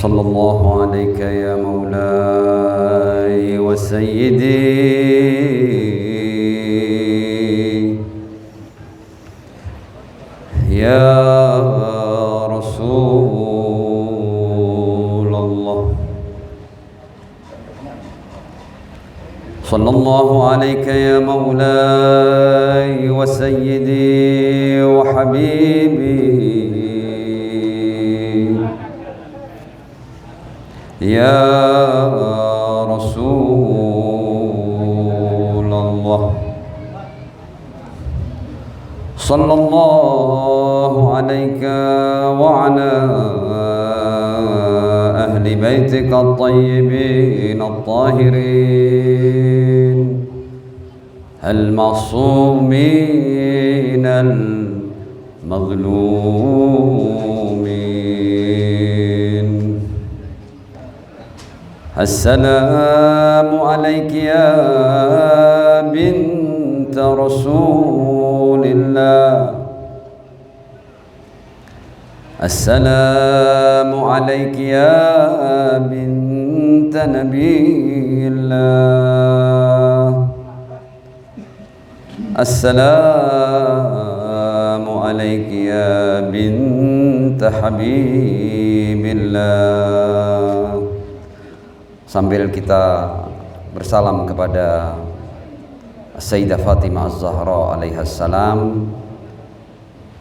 صلى الله عليك يا مولاي وسيدي يا رسول الله صلى الله عليك يا مولاي وسيدي وحبيبي يا رسول الله صلى الله عليك وعلى أهل بيتك الطيبين الطاهرين المعصومين المظلومين. السلام عليك يا بنت رسول الله السلام عليك يا بنت نبي الله السلام عليك يا بنت حبيب الله. Sambil kita bersalam kepada Sayyidah Fatimah Az-Zahra alaihassalam,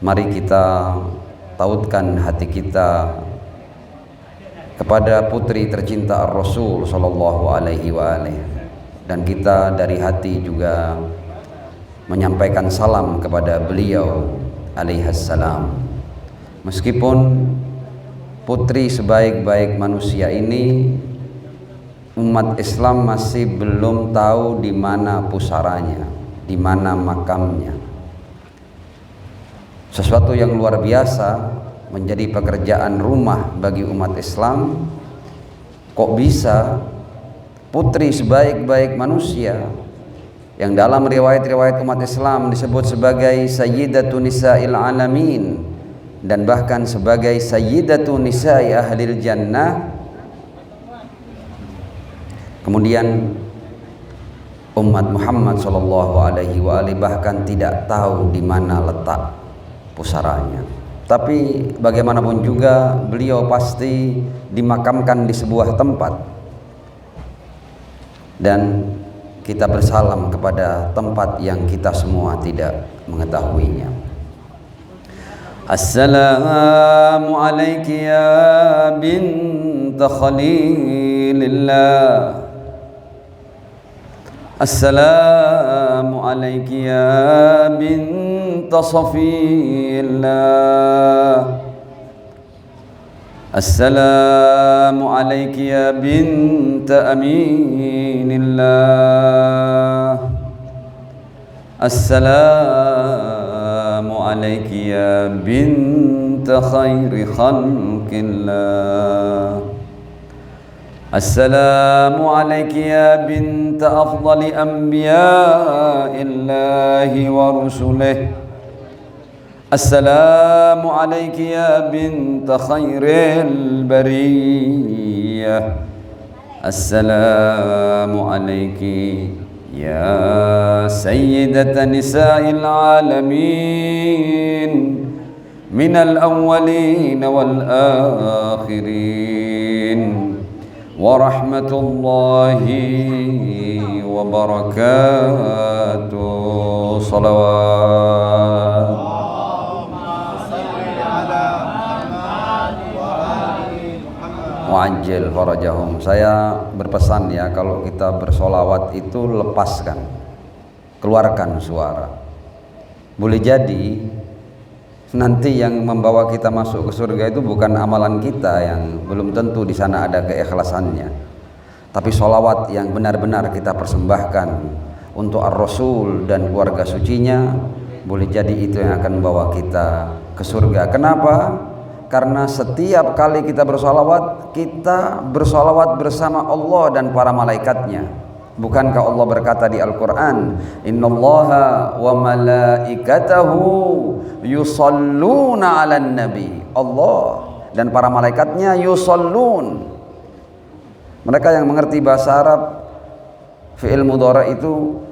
mari kita tautkan hati kita kepada putri tercinta Ar-Rasul sallallahu alaihi wa alihi, dan kita dari hati juga menyampaikan salam kepada beliau alaihassalam. Meskipun putri sebaik-baik manusia ini, umat Islam masih belum tahu di mana pusaranya, di mana makamnya. Sesuatu yang luar biasa menjadi pekerjaan rumah bagi umat Islam. Kok bisa putri sebaik-baik manusia yang dalam riwayat-riwayat umat Islam disebut sebagai Sayyidatun Nisa'il Alamin dan bahkan sebagai Sayyidatun Nisa'i Ahlil Jannah, kemudian umat Muhammad sallallahu alaihi wa alihi bahkan tidak tahu di mana letak pusaranya. Tapi bagaimanapun juga beliau pasti dimakamkan di sebuah tempat, dan kita bersalam kepada tempat yang kita semua tidak mengetahuinya. Assalamu alayki ya bint Khalilillah Assalamu alayki ya bint Safiyillah Assalamu alayki ya bint Aminillah Assalamu alayki ya bint khairi khalqillah Assalamu alayki ya bint afdali anbiya'illahi wa rusulih Assalamu alayki ya bint khairil bariyah Assalamu alayki ya sayyidata nisa'il alamin minal awwalin wal akhirin wa rahmatullahi wa barakatuh. Salawat mu'ajjil farajahum. Saya berpesan ya, kalau kita bersolawat itu lepaskan, keluarkan suara. Boleh jadi nanti yang membawa kita masuk ke surga itu bukan amalan kita, yang belum tentu di sana ada keikhlasannya, tapi solawat yang benar-benar kita persembahkan untuk Ar-Rasul dan keluarga sucinya, boleh jadi itu yang akan membawa kita ke surga. Kenapa? Karena setiap kali kita bersolawat bersama Allah dan para malaikatnya. Bukankah Allah berkata di Al-Quran, innallaha wa malaikatahu yusalluna 'alan nabi. Allah dan para malaikatnya yusallun. Mereka yang mengerti bahasa Arab, fi'il mudhari itu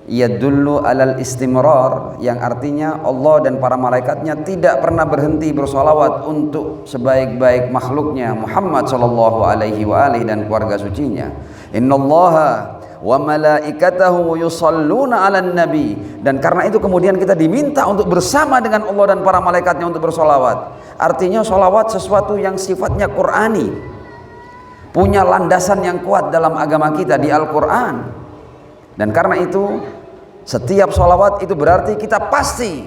yadullu alal istimrar, yang artinya Allah dan para malaikatnya tidak pernah berhenti bersolawat untuk sebaik-baik makhluknya Muhammad sallallahu alaihi wa alihi dan keluarga sucinya. Innallaha wa malaikatahu yusalluna 'alan nabi. Dan karena itu kemudian kita diminta untuk bersama dengan Allah dan para malaikatnya untuk bersolawat. Artinya solawat sesuatu yang sifatnya Qur'ani, punya landasan yang kuat dalam agama kita di Al-Quran. Dan karena itu setiap solawat itu berarti kita pasti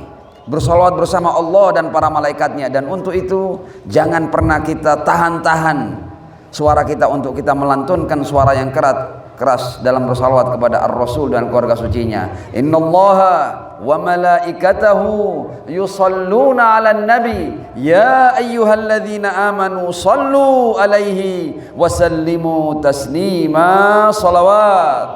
bersolawat bersama Allah dan para malaikatnya. Dan untuk itu jangan pernah kita tahan-tahan suara kita untuk kita melantunkan suara yang keras dalam bersalawat kepada Ar-Rasul dan keluarga sucinya. Innallaha wa malaikatahu yusalluna 'alan nabi ya ayyuhalladzina amanu sallu alaihi wa sallimu taslima. Salawat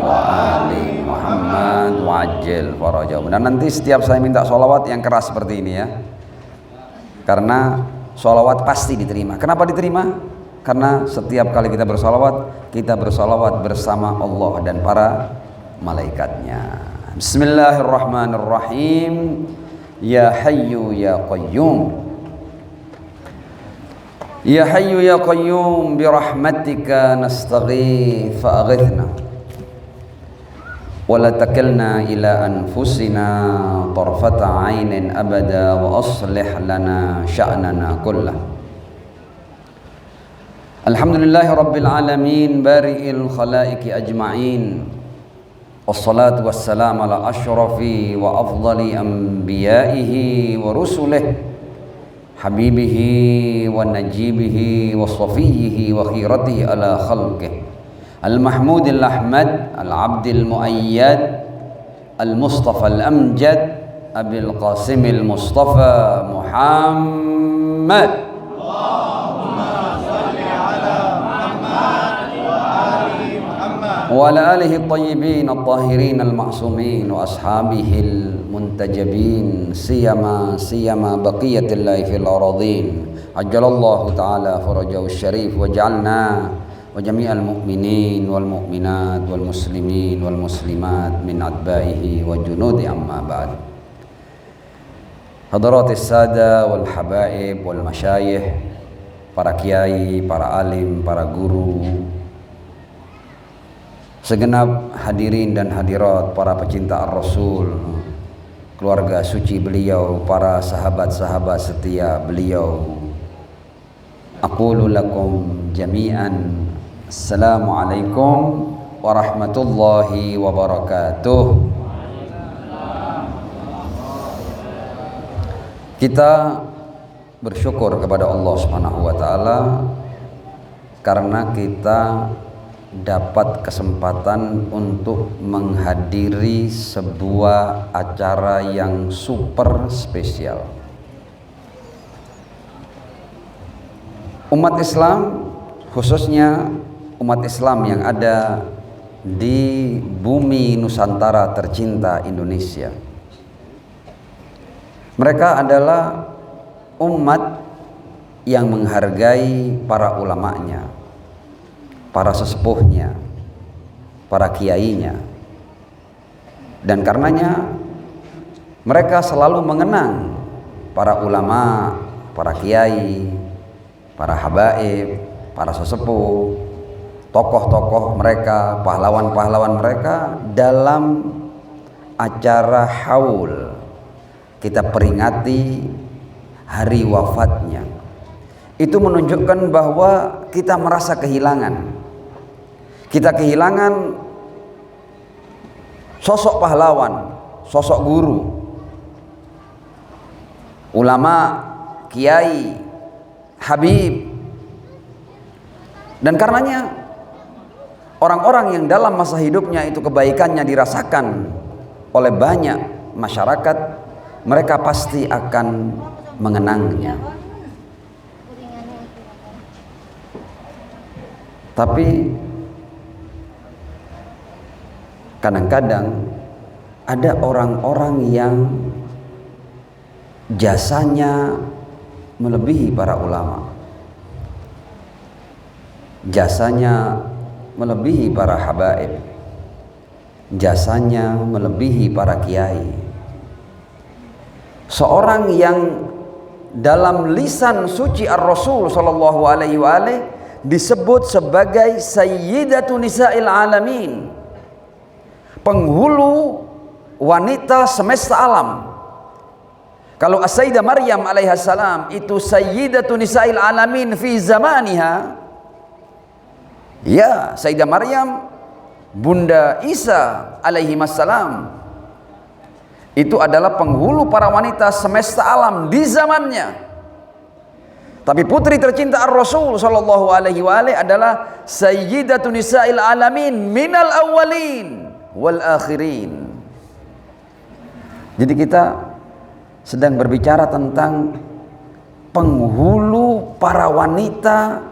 wa ali Muhammad wa ajil farajahum. Dan nanti setiap saya minta salawat yang keras seperti ini ya, karena sholawat pasti diterima. Kenapa diterima? Karena setiap kali kita bersolawat bersama Allah dan para malaikatnya. Bismillahirrahmanirrahim. Ya Hayyu Ya Qayyum, Ya Hayyu Ya Qayyum birahmatika nastaghith fa'aghithna wala takilna ila anfusina tarfata ainin abada wa aslih lana sya'nana kullah. Alhamdulillahi rabbil alamin bari'il khalaiqi ajma'in, wassalatu wassalamu ala ashrafi wa afdali anbiya'ihi wa rusulih, habibihi wa najibihi wa safiyyihi wa khiratihi ala khalqih, Al-Mahmudil Ahmad Al-Abdil Muayyad Al-Mustafa Al-Amjad Abil Qasimil Mustafa Muhammad. Allahumma salli ala Muhammad wa ali Muhammad wa ala alihi at-tayyibin at-tahirin al-ma'sumin wa ashabihil muntajabin siyama baqiyatillahi fil aradhin ajjalallahu ta'ala farajahu syarif wa ja'alna wa jami'al mu'minin wal mu'minat wal muslimin wal muslimat min atba'ihi wa junudi amma ba'd. Hadaratis sada wal habaib wal masyayikh, para kiai, para alim, para guru, segenap hadirin dan hadirat, para pecinta Ar-Rasul, keluarga suci beliau, para sahabat-sahabat setia beliau. Aqulu lakum jami'an Assalamualaikum warahmatullahi wabarakatuh. Kita bersyukur kepada Allah Subhanahu wa taala karena kita dapat kesempatan untuk menghadiri sebuah acara yang super spesial. Umat Islam, khususnya umat Islam yang ada di bumi Nusantara tercinta Indonesia, mereka adalah umat yang menghargai para ulamanya, para sesepuhnya, para kiainya, dan karenanya mereka selalu mengenang para ulama, para kiai, para habaib, para sesepuh, tokoh-tokoh mereka, pahlawan-pahlawan mereka dalam acara haul. Kita peringati hari wafatnya. Itu menunjukkan bahwa kita merasa kehilangan. Kita kehilangan sosok pahlawan, sosok guru, ulama, kiai, habib. Dan karenanya orang-orang yang dalam masa hidupnya itu kebaikannya dirasakan oleh banyak masyarakat, mereka pasti akan mengenangnya. Tapi kadang-kadang ada orang-orang yang jasanya melebihi para ulama, jasanya melebihi para habaib, jasanya melebihi para kiai. Seorang yang dalam lisan suci ar-Rasul sallallahu alaihi wa alihi disebut sebagai sayyidatu nisa'il alamin, penghulu wanita semesta alam. Kalau As-Sayyidah Maryam alaihissalam itu sayyidatu nisa'il alamin fi zamaniha, ya, Sayyidah Maryam Bunda Isa alaihi wassalam itu adalah penghulu para wanita semesta alam di zamannya. Tapi putri tercinta Ar-Rasul sallallahu alaihi wa alihi adalah sayyidatu nisa'il alamin minal awwalin wal akhirin. Jadi kita sedang berbicara tentang penghulu para wanita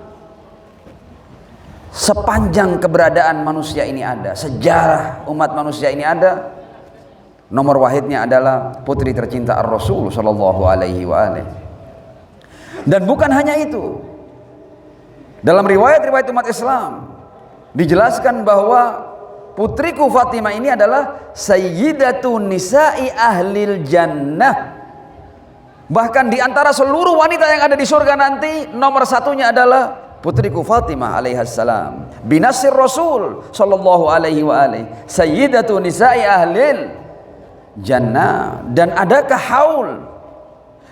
sepanjang keberadaan manusia ini ada, sejarah umat manusia ini ada. Nomor wahidnya adalah putri tercinta Ar-Rasul sallallahu alaihi wa alihi. Dan bukan hanya itu, dalam riwayat-riwayat umat Islam dijelaskan bahwa putriku Fatimah ini adalah sayyidatu nisa'i ahlil jannah. Bahkan di antara seluruh wanita yang ada di surga nanti, nomor satunya adalah putriku Fatimah alaihassalam. Binasir Rasul sallallahu alaihi wa alihi sayyidatu nisa'i ahlil jannah. Dan adakah haul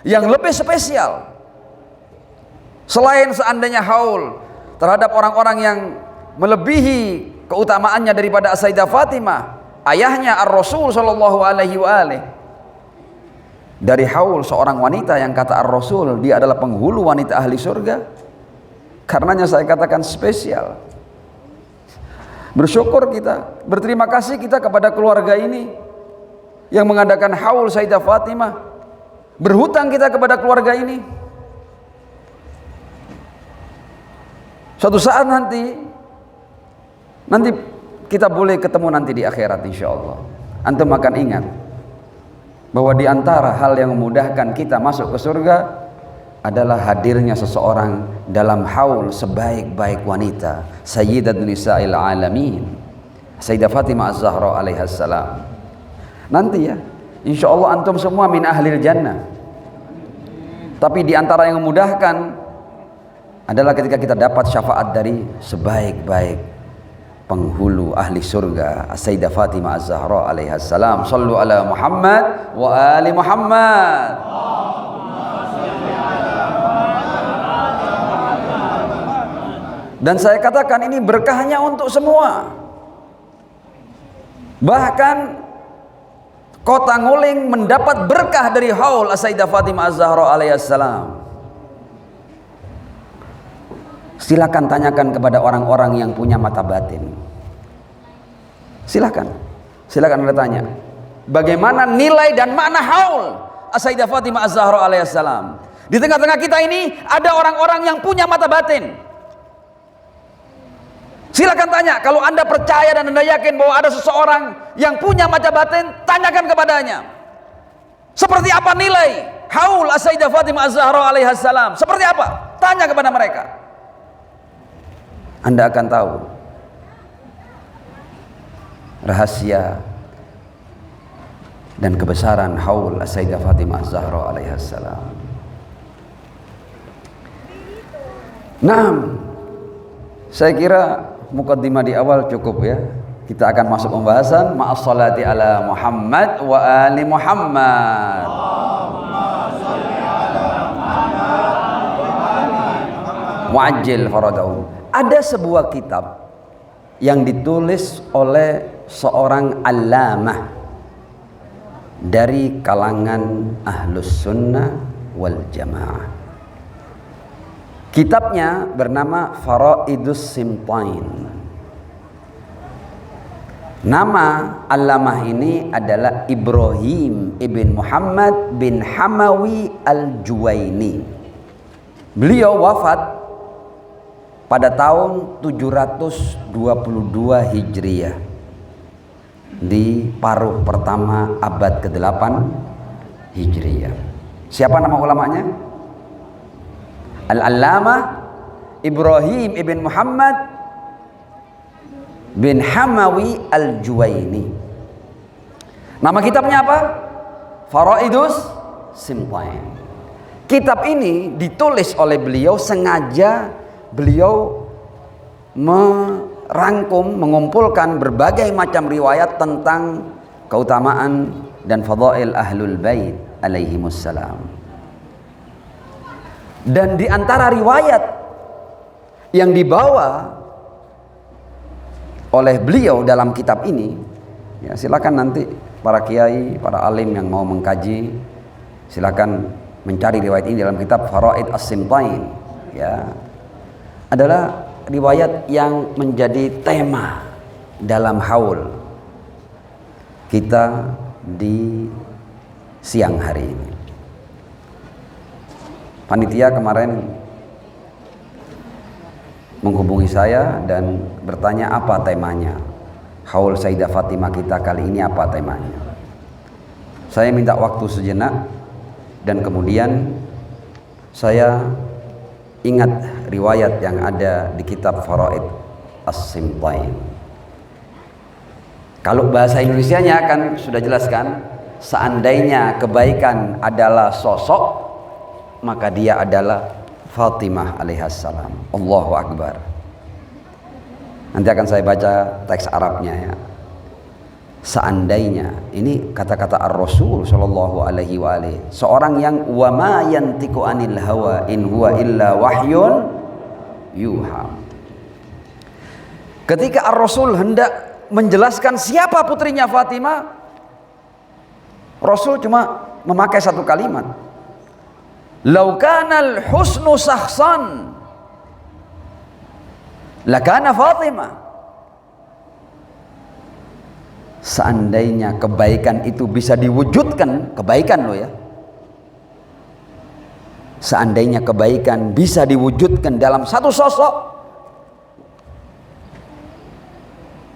yang lebih spesial selain seandainya haul terhadap orang-orang yang melebihi keutamaannya daripada Sayyidah Fatimah, ayahnya Ar-Rasul sallallahu alaihi wa alihi? Dari haul seorang wanita yang kata Ar-Rasul dia adalah penghulu wanita ahli surga. Karenanya saya katakan spesial. Bersyukur kita, berterima kasih kita kepada keluarga ini yang mengadakan haul Sayyidah Fatimah. Berhutang kita kepada keluarga ini. Suatu saat nanti kita boleh ketemu nanti di akhirat insyaallah. Antum akan ingat bahwa di antara hal yang memudahkan kita masuk ke surga adalah hadirnya seseorang dalam haul sebaik-baik wanita, sayyidatun nisa'il alamin, Sayyidah Fatimah Az-Zahra alaihassalam. Nanti ya, insyaallah antum semua min ahlil jannah. Tapi di antara yang memudahkan adalah ketika kita dapat syafaat dari sebaik-baik penghulu ahli surga, Sayyidah Fatimah Az-Zahra alaihassalam. Sallu ala Muhammad wa ali Muhammad. Dan saya katakan ini berkahnya untuk semua. Bahkan Kota Nguling mendapat berkah dari haul Sayyidah Fatimah Az-Zahra alaihassalam. Silakan tanyakan kepada orang-orang yang punya mata batin. Silakan Anda tanya, bagaimana nilai dan makna haul Sayyidah Fatimah Az-Zahra alaihissalam. Di tengah-tengah kita ini ada orang-orang yang punya mata batin. Silakan tanya, kalau Anda percaya dan Anda yakin bahwa ada seseorang yang punya mata batin, tanyakan kepadanya. Seperti apa nilai haul Sayyidah Fatimah Az-Zahra alaihissalam? Seperti apa? Tanya kepada mereka. Anda akan tahu rahasia dan kebesaran haul Sayyidah Fatimah Az-Zahra alaihissalam. Nah, saya kira mukaddimah di awal cukup ya. Kita akan masuk pembahasan. Ma'as salati ala Muhammad wa ali Muhammad. Mu'ajjil faradahu. Ada sebuah kitab yang ditulis oleh seorang allamah dari kalangan ahlus sunnah wal jamaah. Kitabnya bernama Faraidus Simtain. Nama allamah ini adalah Ibrahim ibn Muhammad bin Hamawi al-Juwaini. Beliau wafat pada tahun 722 Hijriah di paruh pertama abad ke-8 Hijriah. Siapa nama ulamanya? Al-Allamah Ibrahim ibn Muhammad bin Hamawi Al-Juwaini. Nama kitabnya apa? Faraidus Simtain. Kitab ini ditulis oleh beliau, sengaja beliau merangkum, mengumpulkan berbagai macam riwayat tentang keutamaan dan fadail ahlul bait alaihimussalam. Dan di antara riwayat yang dibawa oleh beliau dalam kitab ini, ya silakan nanti para kiai, para alim yang mau mengkaji, silakan mencari riwayat ini dalam kitab Faraid As-Simtain, ya. Adalah riwayat yang menjadi tema dalam haul kita di siang hari ini. Panitia kemarin menghubungi saya dan bertanya apa temanya. Haul Sayyidah Fatimah kita kali ini apa temanya. Saya minta waktu sejenak dan kemudian saya ingat riwayat yang ada di kitab Faraid As-Simtain. Kalau bahasa Indonesianya kan sudah jelaskan, seandainya kebaikan adalah sosok, maka dia adalah Fatimah alaihassalam. Allahu Akbar. Nanti akan saya baca teks Arabnya, ya. Seandainya, ini kata-kata Ar-Rasul sallallahu alaihi wa alihi, seorang yang wa ma yantiqu anil hawa in huwa illa wahyun yuha. Ketika Ar-Rasul hendak menjelaskan siapa putrinya Fatimah, Rasul cuma memakai satu kalimat, lau kanal husnu sahsan lakana Fatimah. Seandainya kebaikan itu bisa diwujudkan, kebaikan loh ya, seandainya kebaikan bisa diwujudkan dalam satu sosok,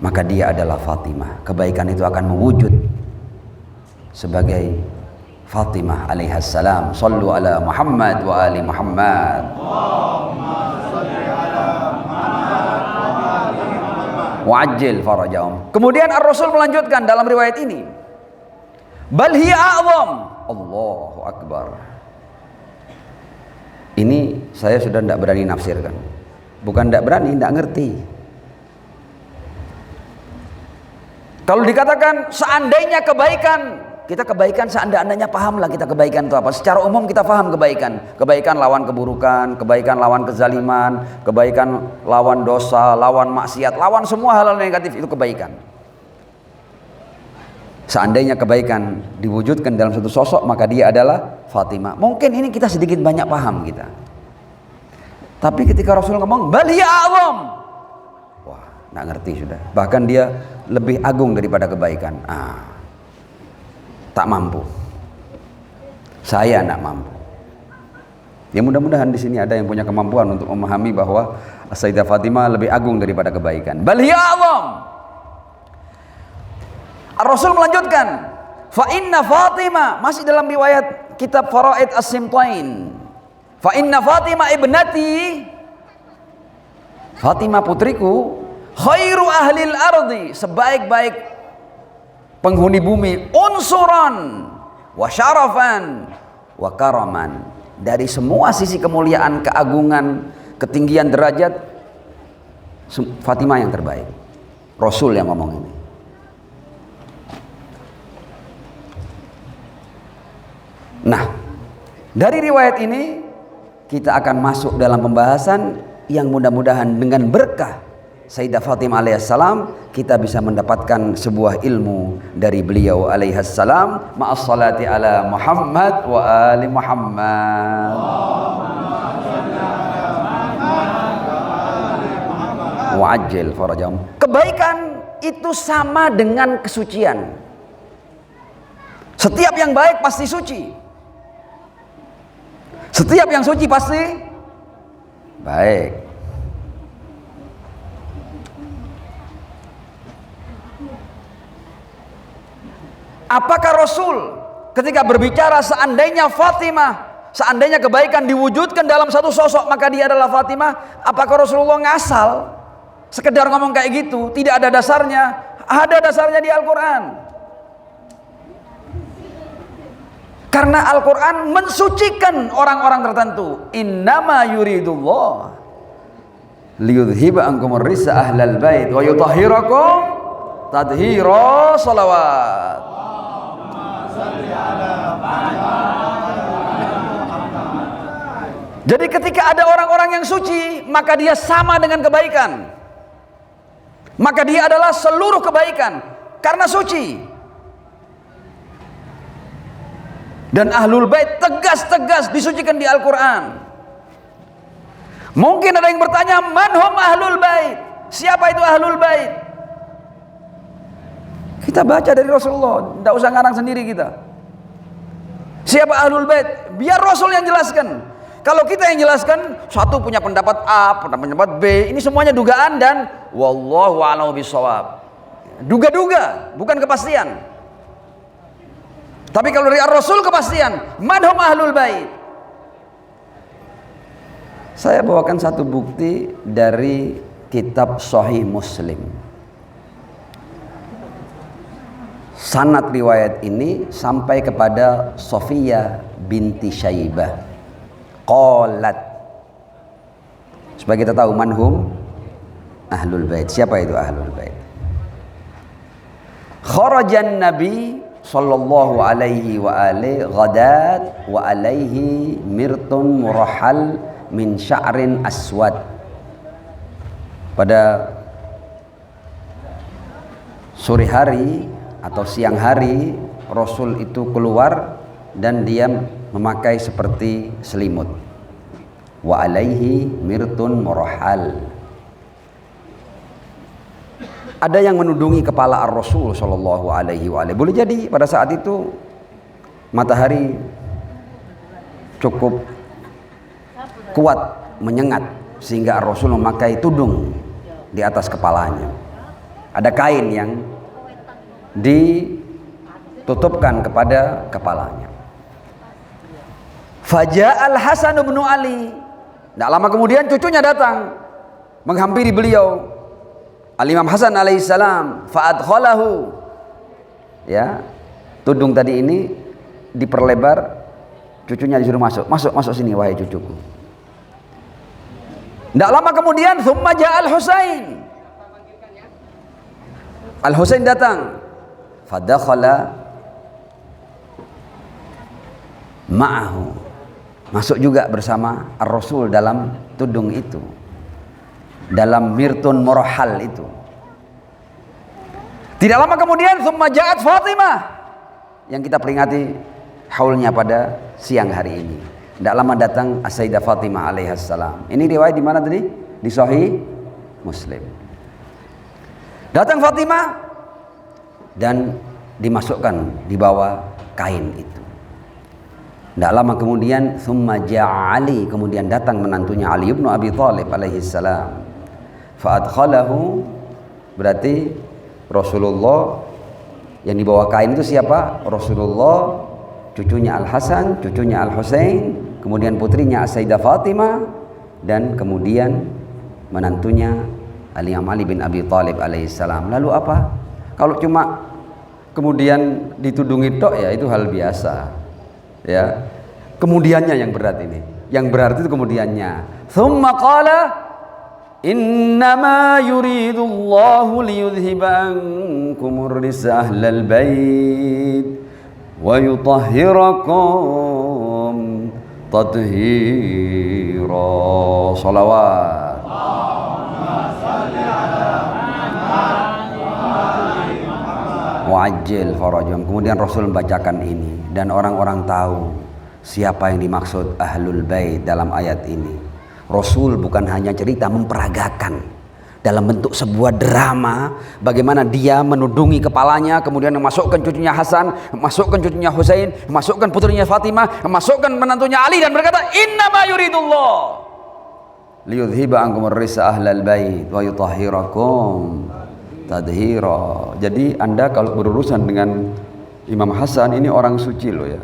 maka dia adalah Fatimah. Kebaikan itu akan mewujud sebagai Fatimah alaihassalam. Sallu ala Muhammad wa ali Muhammad. Wa'ajil farajahum. Kemudian Ar-Rasul melanjutkan dalam riwayat ini, bal hiya a'zam. Allahu Akbar. Ini saya sudah tidak berani nafsirkan. Bukan tidak berani, tidak ngerti. Kalau dikatakan seandainya kebaikan, kita kebaikan seandainya paham lah kita kebaikan itu apa. Secara umum kita paham kebaikan. Kebaikan lawan keburukan, kebaikan lawan kezaliman, kebaikan lawan dosa, lawan maksiat, lawan semua hal-hal negatif, itu kebaikan. Seandainya kebaikan diwujudkan dalam satu sosok, maka dia adalah Fatimah. Mungkin ini kita sedikit banyak paham kita. Tapi ketika Rasul ngomong bal hiya a'zam, wah, nggak ngerti sudah. Bahkan dia lebih agung daripada kebaikan. Tak mampu. Saya tidak mampu. Ya mudah-mudahan di sini ada yang punya kemampuan untuk memahami bahwa Sayyidah Fatimah lebih agung daripada kebaikan. Bal hiya a'zam. Rasul melanjutkan, fa inna Fatimah, masih dalam riwayat kitab Faraid As-Simtain. Fa inna Fatimah ibnati, Fatimah putriku, khairu ahlil ardi, sebaik-baik penghuni bumi, unsuran wa syarafan wa karaman. Dari semua sisi kemuliaan, keagungan, ketinggian derajat, Fatimah yang terbaik. Rasul yang ngomong ini. Nah, dari riwayat ini kita akan masuk dalam pembahasan yang mudah-mudahan dengan berkah Sayyidah Fatimah alaihissalam kita bisa mendapatkan sebuah ilmu dari beliau alaihissalam. Ma'as salati ala Muhammad wa ali Muhammad. Wa'ajil farajahum. Kebaikan itu sama dengan kesucian. Setiap yang baik pasti suci. Setiap yang suci pasti baik. Apakah Rasul ketika berbicara seandainya Fatimah, seandainya kebaikan diwujudkan dalam satu sosok maka dia adalah Fatimah, apakah Rasulullah ngasal sekedar ngomong kayak gitu? Tidak ada dasarnya. Ada dasarnya di Al-Quran. Karena Al-Quran mensucikan orang-orang tertentu. Innama yuridullah liyudhiba ankum ar-risa ahlal bait wa yutahhirakum tadhira. Salawat. Jadi ketika ada orang-orang yang suci, maka dia sama dengan kebaikan. Maka dia adalah seluruh kebaikan karena suci. Dan ahlul bait tegas-tegas disucikan di Al-Quran. Mungkin ada yang bertanya, manhum ahlul bait? Siapa itu ahlul bait? Kita baca dari Rasulullah, tidak usah ngarang sendiri kita. Siapa ahlul bait? Biar Rasul yang jelaskan. Kalau kita yang jelaskan, satu punya pendapat A, pendapat B, ini semuanya dugaan dan wallahu a'lam bishawab. Duga-duga, bukan kepastian. Tapi kalau dari Rasul kepastian, manhum ahlul bait. Saya bawakan satu bukti dari kitab Sahih Muslim. Sanad riwayat ini sampai kepada Sofiyah binti Syaibah. Qalat. Supaya kita tahu manhum ahlul bait. Siapa itu ahlul bait? Kharajan Nabi sallallahu alaihi wa alihi ghadat wa alaihi mirtun murahal min sya'rin aswad. Pada sore hari atau siang hari Rasul itu keluar dan dia memakai seperti selimut. Wa alaihi mirtun murahal. Ada yang menudungi kepala Ar-Rasul sallallahu alaihi wa alihi. Boleh jadi pada saat itu matahari cukup kuat menyengat sehingga Ar-Rasul memakai tudung di atas kepalanya. Ada kain yang ditutupkan kepada kepalanya. Faja'al Hasan bin Ali. Tidak lama kemudian cucunya datang menghampiri beliau. Al-Imam Hasan alaihissalam fa'adkhalahu, ya, tudung tadi ini diperlebar, cucunya disuruh masuk sini wahai cucuku. Tidak lama kemudian thumma ja'al Husain. Al-Husain datang, fadakhala ma'ahu, masuk juga bersama Ar-Rasul dalam tudung itu, dalam mirtun murahal itu. Tidak lama kemudian thumma ja'at Fatimah, yang kita peringati haulnya pada siang hari ini. Tidak lama datang As-Sayyidah Fatimah alaihassalam. Ini riwayat di mana tadi? Di Sahih Muslim. Datang Fatimah dan dimasukkan di bawah kain itu. Tidak lama kemudian thumma ja'a Ali, kemudian datang menantunya Ali ibn Abi Thalib alaihissalam. Fa'adkhalahu, berarti Rasulullah yang dibawa kain itu siapa? Rasulullah, cucunya Al-Hasan, cucunya Al-Husain, kemudian putrinya As-Sayyidah Fatimah, dan kemudian menantunya Ali bin Abi Thalib alaihissalam. Lalu apa? Kalau cuma kemudian ditudungi tok ya itu hal biasa. Ya. Kemudiannya yang berat ini. Yang berat itu kemudiannya. Tsumma qala innama yuridullahu liyudhiba ankumur risa ahlal bait wa yutahhirakum tathira. Salawat. Wa'ajil farajum. Kemudian Rasul membacakan ini dan orang-orang tahu siapa yang dimaksud ahlul bait dalam ayat ini. Rasul bukan hanya cerita, memperagakan dalam bentuk sebuah drama bagaimana dia menudungi kepalanya, kemudian memasukkan cucunya Hasan, memasukkan cucunya Husain, memasukkan putrinya Fatimah, memasukkan menantunya Ali dan berkata innama yuridullah liyudhiba ankum ar-risa ahlal bait wa yutahhirakum tadhira. Jadi Anda kalau berurusan dengan Imam Hasan ini orang suci loh ya.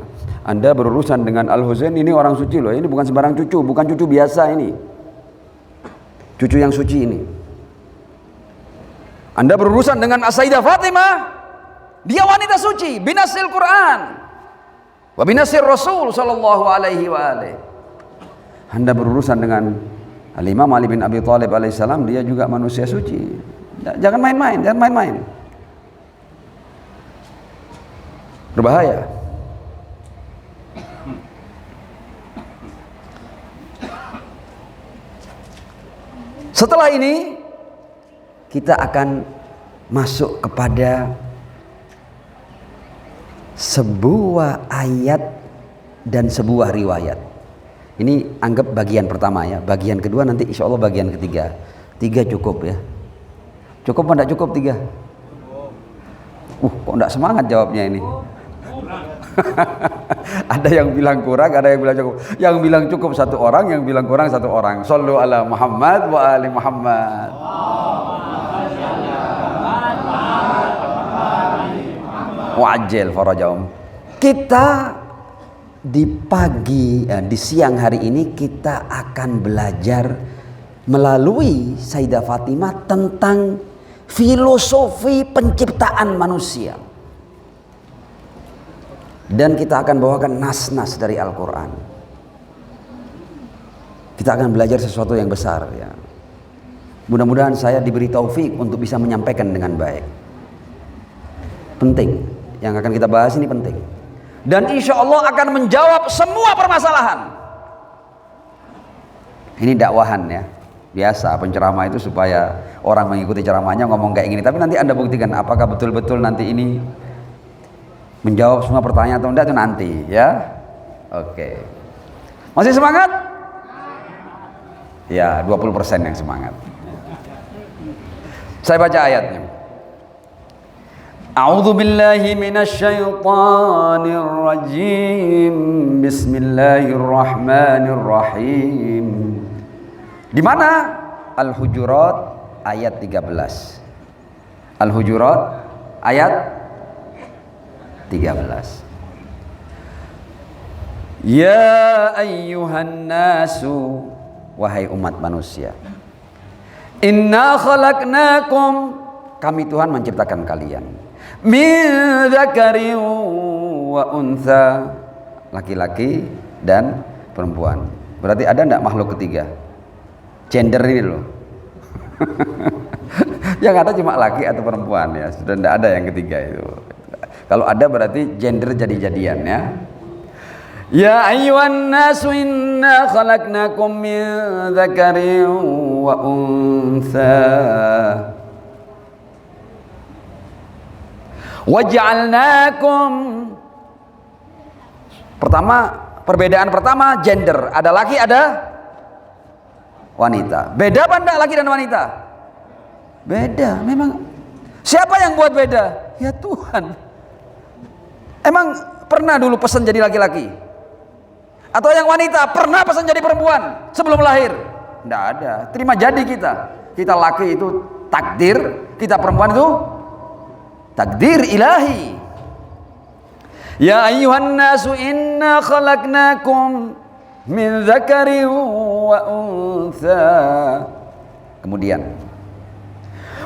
Anda berurusan dengan Al-Husain ini orang suci loh. Ini bukan sembarang cucu, bukan cucu biasa ini. Cucu yang suci ini. Anda berurusan dengan As-Sayyidah Fatimah, dia wanita suci, binasil Quran, wa binasir Rasul sallallahu alaihi wa alihi. Anda berurusan dengan Al-Imam Ali bin Abi Thalib alaihissalam, dia juga manusia suci. Jangan main-main, jangan main-main. Berbahaya. Setelah ini kita akan masuk kepada sebuah ayat dan sebuah riwayat. Ini anggap bagian pertama ya. Bagian kedua nanti insya Allah bagian ketiga. 3 cukup ya. Cukup apa enggak cukup 3? Kok enggak semangat jawabnya ini? Ada yang bilang kurang, ada yang bilang cukup. Yang bilang cukup 1 orang, yang bilang kurang 1 orang. Shallu ala Muhammad wa ali Muhammad. Wa'ajil farajahum. Kita di di siang hari ini kita akan belajar melalui Sayyidah Fatimah tentang filosofi penciptaan manusia. Dan kita akan bawakan nas-nas dari Al-Quran. Kita akan belajar sesuatu yang besar ya. Mudah-mudahan saya diberi taufik untuk bisa menyampaikan dengan baik. Penting. Yang akan kita bahas ini penting. Dan insya Allah akan menjawab semua permasalahan. Ini dakwahan ya. Biasa penceramah itu supaya orang mengikuti ceramahnya ngomong kayak gini. Tapi nanti Anda buktikan apakah betul-betul nanti ini menjawab semua pertanyaan atau enggak, itu nanti ya. Oke. Masih semangat? Ya, 20% yang semangat. Saya baca ayatnya. A'udzu billahi minasyaitonir rajim. Bismillahirrahmanirrahim. Di mana? Al-Hujurat ayat 13. Al-Hujurat ayat 13. Ya ayyuhan nasu, wahai umat manusia, inna khalaqnakum, kami Tuhan menciptakan kalian, min dzakarin wa untha, laki-laki dan perempuan. Berarti ada enggak makhluk ketiga? Gender ini loh. Yang ada cuma laki atau perempuan ya, sudah enggak ada yang ketiga itu. Kalau ada berarti gender jadi-jadian ya. Ya ayyuhan nasu inna khalaqnakum min dzakarin wa untha waja'alnakum. Pertama, perbedaan pertama gender, ada laki ada wanita. Beda apa enggak laki dan wanita? Beda, memang. Siapa yang buat beda? Ya Tuhan. Emang pernah dulu pesan jadi laki-laki? Atau yang wanita pernah pesan jadi perempuan sebelum lahir? Tidak ada. Terima jadi kita. Kita laki itu takdir, kita perempuan itu takdir ilahi. Ya ayyuhan nasu inna khalaqnakum min dzakarin wa untha. Kemudian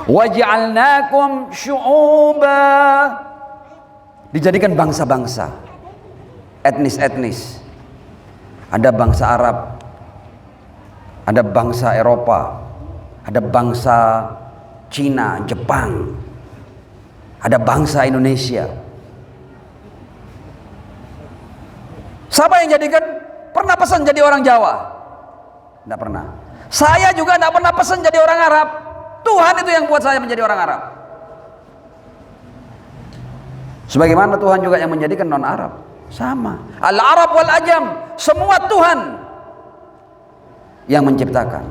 waj'alnakum syu'uba, dijadikan bangsa-bangsa, etnis-etnis. Ada bangsa Arab, ada bangsa Eropa, ada bangsa Cina, Jepang, ada bangsa Indonesia. Siapa yang jadikan? Pernah pesan jadi orang Jawa? Tidak pernah. Saya juga tidak pernah pesan jadi orang Arab. Tuhan itu yang buat saya menjadi orang Arab. Sebagaimana Tuhan juga yang menjadikan non-Arab. Sama. Al-Arab wal Ajam, semua Tuhan yang menciptakan.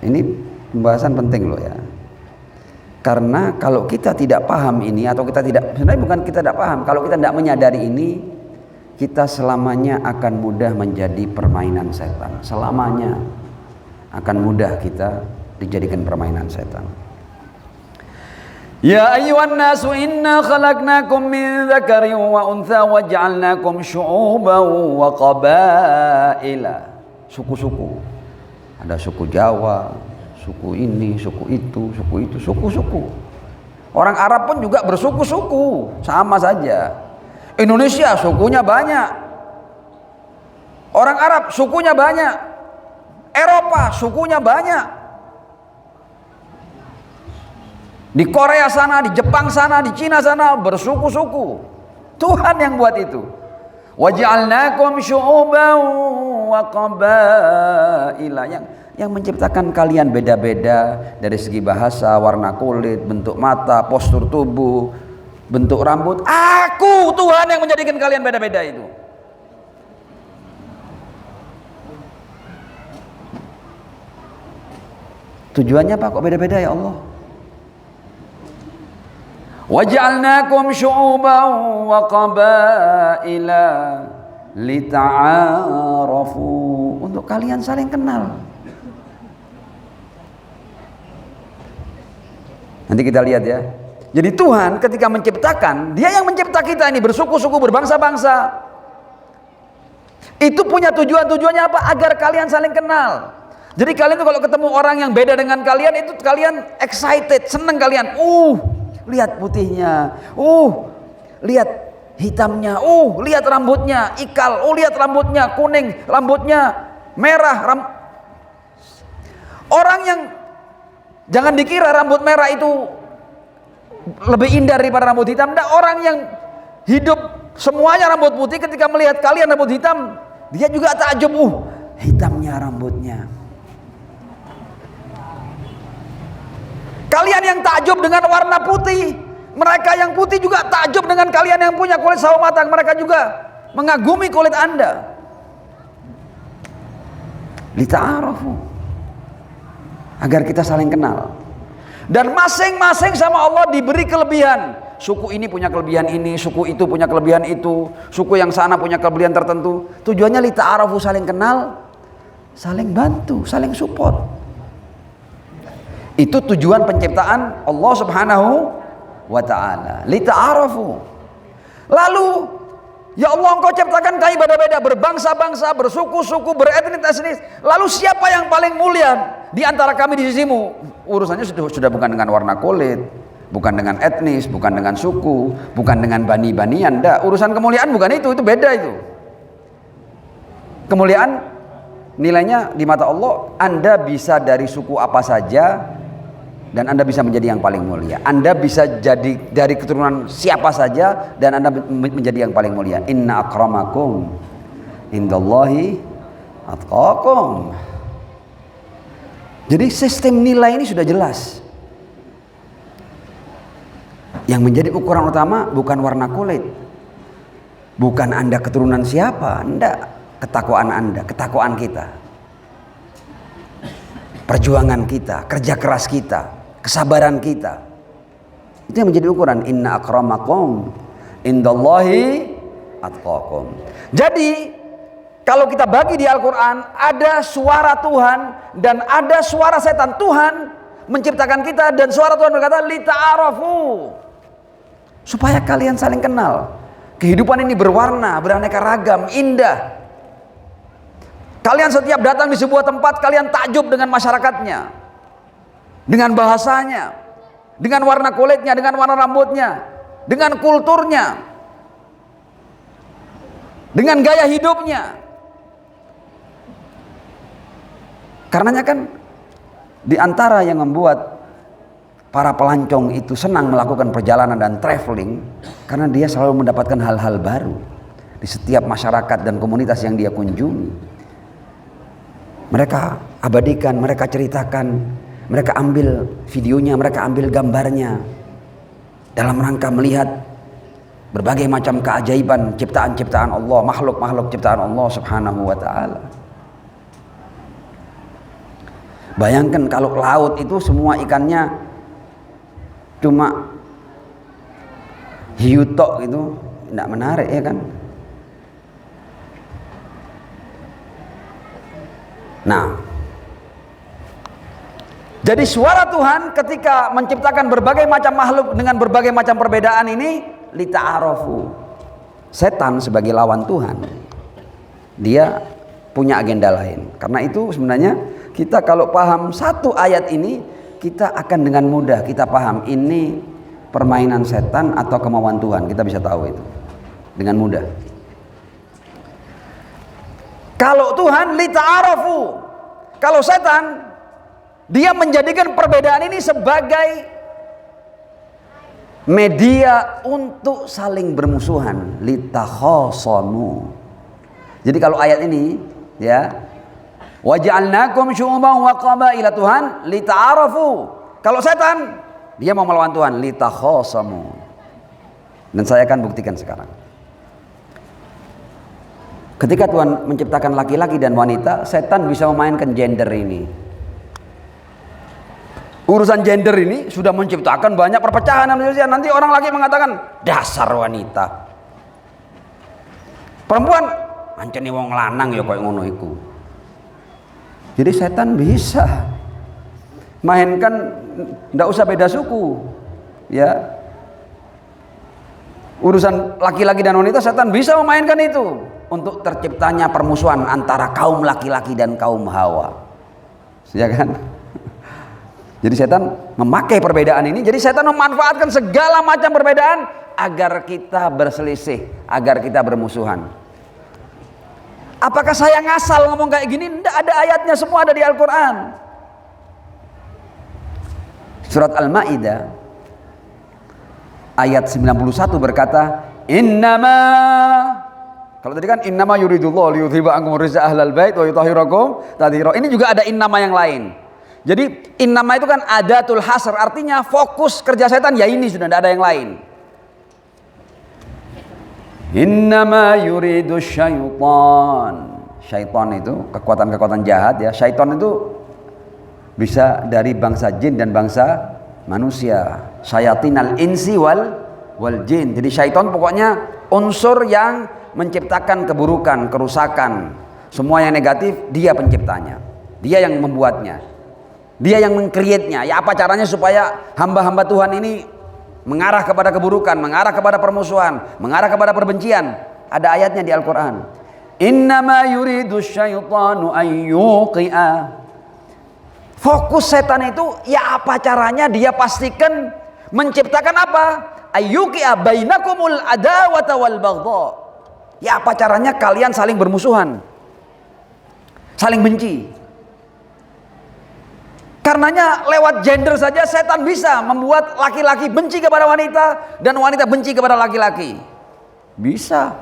Ini pembahasan penting loh ya. Karena kalau kita tidak paham ini, atau kita tidak, sebenarnya bukan kita tidak paham, kalau kita tidak menyadari ini, kita selamanya akan mudah menjadi permainan setan. Selamanya akan mudah kita dijadikan permainan setan. Ya ayyuhan nasu inna khalaqnakum min dzakarin wa untha wa ja'alnakum syu'uban wa qabaila. Suku-suku. Ada suku Jawa, suku ini, suku itu, suku-suku. Orang Arab pun juga bersuku-suku, sama saja. Indonesia sukunya banyak. Orang Arab sukunya banyak. Eropa sukunya banyak. Di Korea sana, di Jepang sana, di Cina sana bersuku-suku. Tuhan yang buat itu. Waja'alnakum syu'uban wa qabaila, yang menciptakan kalian beda-beda dari segi bahasa, warna kulit, bentuk mata, postur tubuh, bentuk rambut. Aku Tuhan yang menjadikan kalian beda-beda itu. Tujuannya apa kok beda-beda ya Allah? Waj'alnakum syu'uban wa qabaila lita'arafu, untuk kalian saling kenal. Nanti kita lihat ya. Jadi Tuhan ketika menciptakan, Dia yang mencipta kita ini bersuku-suku, berbangsa-bangsa. Itu punya tujuannya apa? Agar kalian saling kenal. Jadi kalian tuh kalau ketemu orang yang beda dengan kalian, itu kalian excited, seneng kalian. Lihat putihnya, lihat hitamnya, lihat rambutnya ikal, lihat rambutnya kuning, rambutnya merah. Orang yang, jangan dikira rambut merah itu lebih indah daripada rambut hitam. Nah, orang yang hidup semuanya rambut putih, ketika melihat kalian rambut hitam, dia juga takjub, hitamnya rambutnya. Kalian yang takjub dengan warna putih, mereka yang putih juga takjub dengan kalian yang punya kulit sawo matang. Mereka juga mengagumi kulit Anda. Lita'arafu, agar kita saling kenal. Dan masing-masing sama Allah diberi kelebihan. Suku ini punya kelebihan ini, suku itu punya kelebihan itu, suku yang sana punya kelebihan tertentu. Tujuannya lita'arafu, saling kenal, saling bantu, saling support. Itu tujuan penciptaan Allah Subhanahu wa ta'ala, lita'arafu. Lalu ya Allah, Engkau ciptakan kami beda-beda, berbangsa-bangsa, bersuku-suku, beretnis-etnis. Lalu siapa yang paling mulia di antara kami di sisimu? Urusannya sudah bukan dengan warna kulit, bukan dengan etnis, bukan dengan suku, bukan dengan bani-banian. Urusan kemuliaan bukan itu beda itu. Kemuliaan nilainya di mata Allah, Anda bisa dari suku apa saja dan Anda bisa menjadi yang paling mulia. Anda bisa jadi dari keturunan siapa saja dan Anda menjadi yang paling mulia. Inna akramakum indallahi atqakum. Jadi sistem nilai ini sudah jelas. Yang menjadi ukuran utama bukan warna kulit, bukan Anda keturunan siapa, Anda ketakwaan Anda, ketakwaan kita, perjuangan kita, kerja keras kita, kesabaran kita. Itu yang menjadi ukuran. Inna akramakum indallahi atqakum. Jadi kalau kita bagi di Al-Quran, ada suara Tuhan dan ada suara setan. Tuhan menciptakan kita dan suara Tuhan berkata lita'arafu, supaya kalian saling kenal. Kehidupan ini berwarna, beraneka ragam, indah. Kalian setiap datang di sebuah tempat, kalian takjub dengan masyarakatnya, dengan bahasanya, dengan warna kulitnya, dengan warna rambutnya, dengan kulturnya, dengan gaya hidupnya. Karenanya kan di antara yang membuat para pelancong itu senang melakukan perjalanan dan traveling, karena dia selalu mendapatkan hal-hal baru di setiap masyarakat dan komunitas yang dia kunjungi. Mereka abadikan, mereka ceritakan, mereka ambil videonya, mereka ambil gambarnya dalam rangka melihat berbagai macam keajaiban ciptaan-ciptaan Allah, makhluk-makhluk ciptaan Allah Subhanahu wa ta'ala. Bayangkan kalau laut itu semua ikannya cuma hiu tok gitu, tidak menarik ya kan. Nah, Jadi suara Tuhan ketika menciptakan berbagai macam makhluk dengan berbagai macam perbedaan ini lita'arafu. Setan sebagai lawan Tuhan, dia punya agenda lain. Karena itu sebenarnya kita kalau paham satu ayat ini, kita akan dengan mudah kita paham ini permainan setan atau kemauan Tuhan. Kita bisa tahu itu dengan mudah. Kalau Tuhan lita'arafu, kalau setan dia menjadikan perbedaan ini sebagai media untuk saling bermusuhan, litakhasamu. Jadi kalau ayat ini ya, waja'alnakum syu'uban wa qabaila, Tuhan lita'arafu. Kalau setan dia mau melawan Tuhan, litakhasamu. Dan saya akan buktikan sekarang. Ketika Tuhan menciptakan laki-laki dan wanita, setan bisa memainkan gender ini. Urusan gender ini sudah menciptakan banyak perpecahan manusia. Nanti orang lagi mengatakan dasar wanita, perempuan ancen wong lanang ya koyo ngono iku. Jadi setan bisa mainkan, ndak usah beda suku ya. Urusan laki-laki dan wanita, setan bisa memainkan itu untuk terciptanya permusuhan antara kaum laki-laki dan kaum Hawa, ya kan? Jadi setan memakai perbedaan ini. Jadi setan memanfaatkan segala macam perbedaan agar kita berselisih, agar kita bermusuhan. Apakah saya ngasal ngomong kayak gini? Tidak, ada ayatnya, semua ada di Al-Quran. Surat Al-Ma'idah ayat 91 berkata, Innama, kalau tadi kan innama yuridullah liyudhiba ankum rijsa ahlal bait wa yutahhirakum tathira. Ini juga ada innama yang lain. Jadi innama itu kan adatul hasr, artinya fokus kerja setan ya ini, sudah tidak ada yang lain. Innama yuridu syaitan. Syaitan itu kekuatan-kekuatan jahat ya. Syaitan itu bisa dari bangsa jin dan bangsa manusia. Syayatinal insi wal jin. Jadi syaitan pokoknya unsur yang menciptakan keburukan, kerusakan. Semua yang negatif dia penciptanya. Dia yang membuatnya. Dia yang meng-create-nya. Ya apa caranya supaya hamba-hamba Tuhan ini mengarah kepada keburukan, mengarah kepada permusuhan, mengarah kepada perbencian. Ada ayatnya di Al-Quran. Innama yuridu syaitanu ayyuqi'a. Fokus setan itu ya apa caranya dia pastikan menciptakan apa? Ayyuqi'a bainakumul adawata wal baghdha. Ya apa caranya kalian saling bermusuhan, saling benci. Karenanya lewat gender saja setan bisa membuat laki-laki benci kepada wanita dan wanita benci kepada laki-laki. Bisa.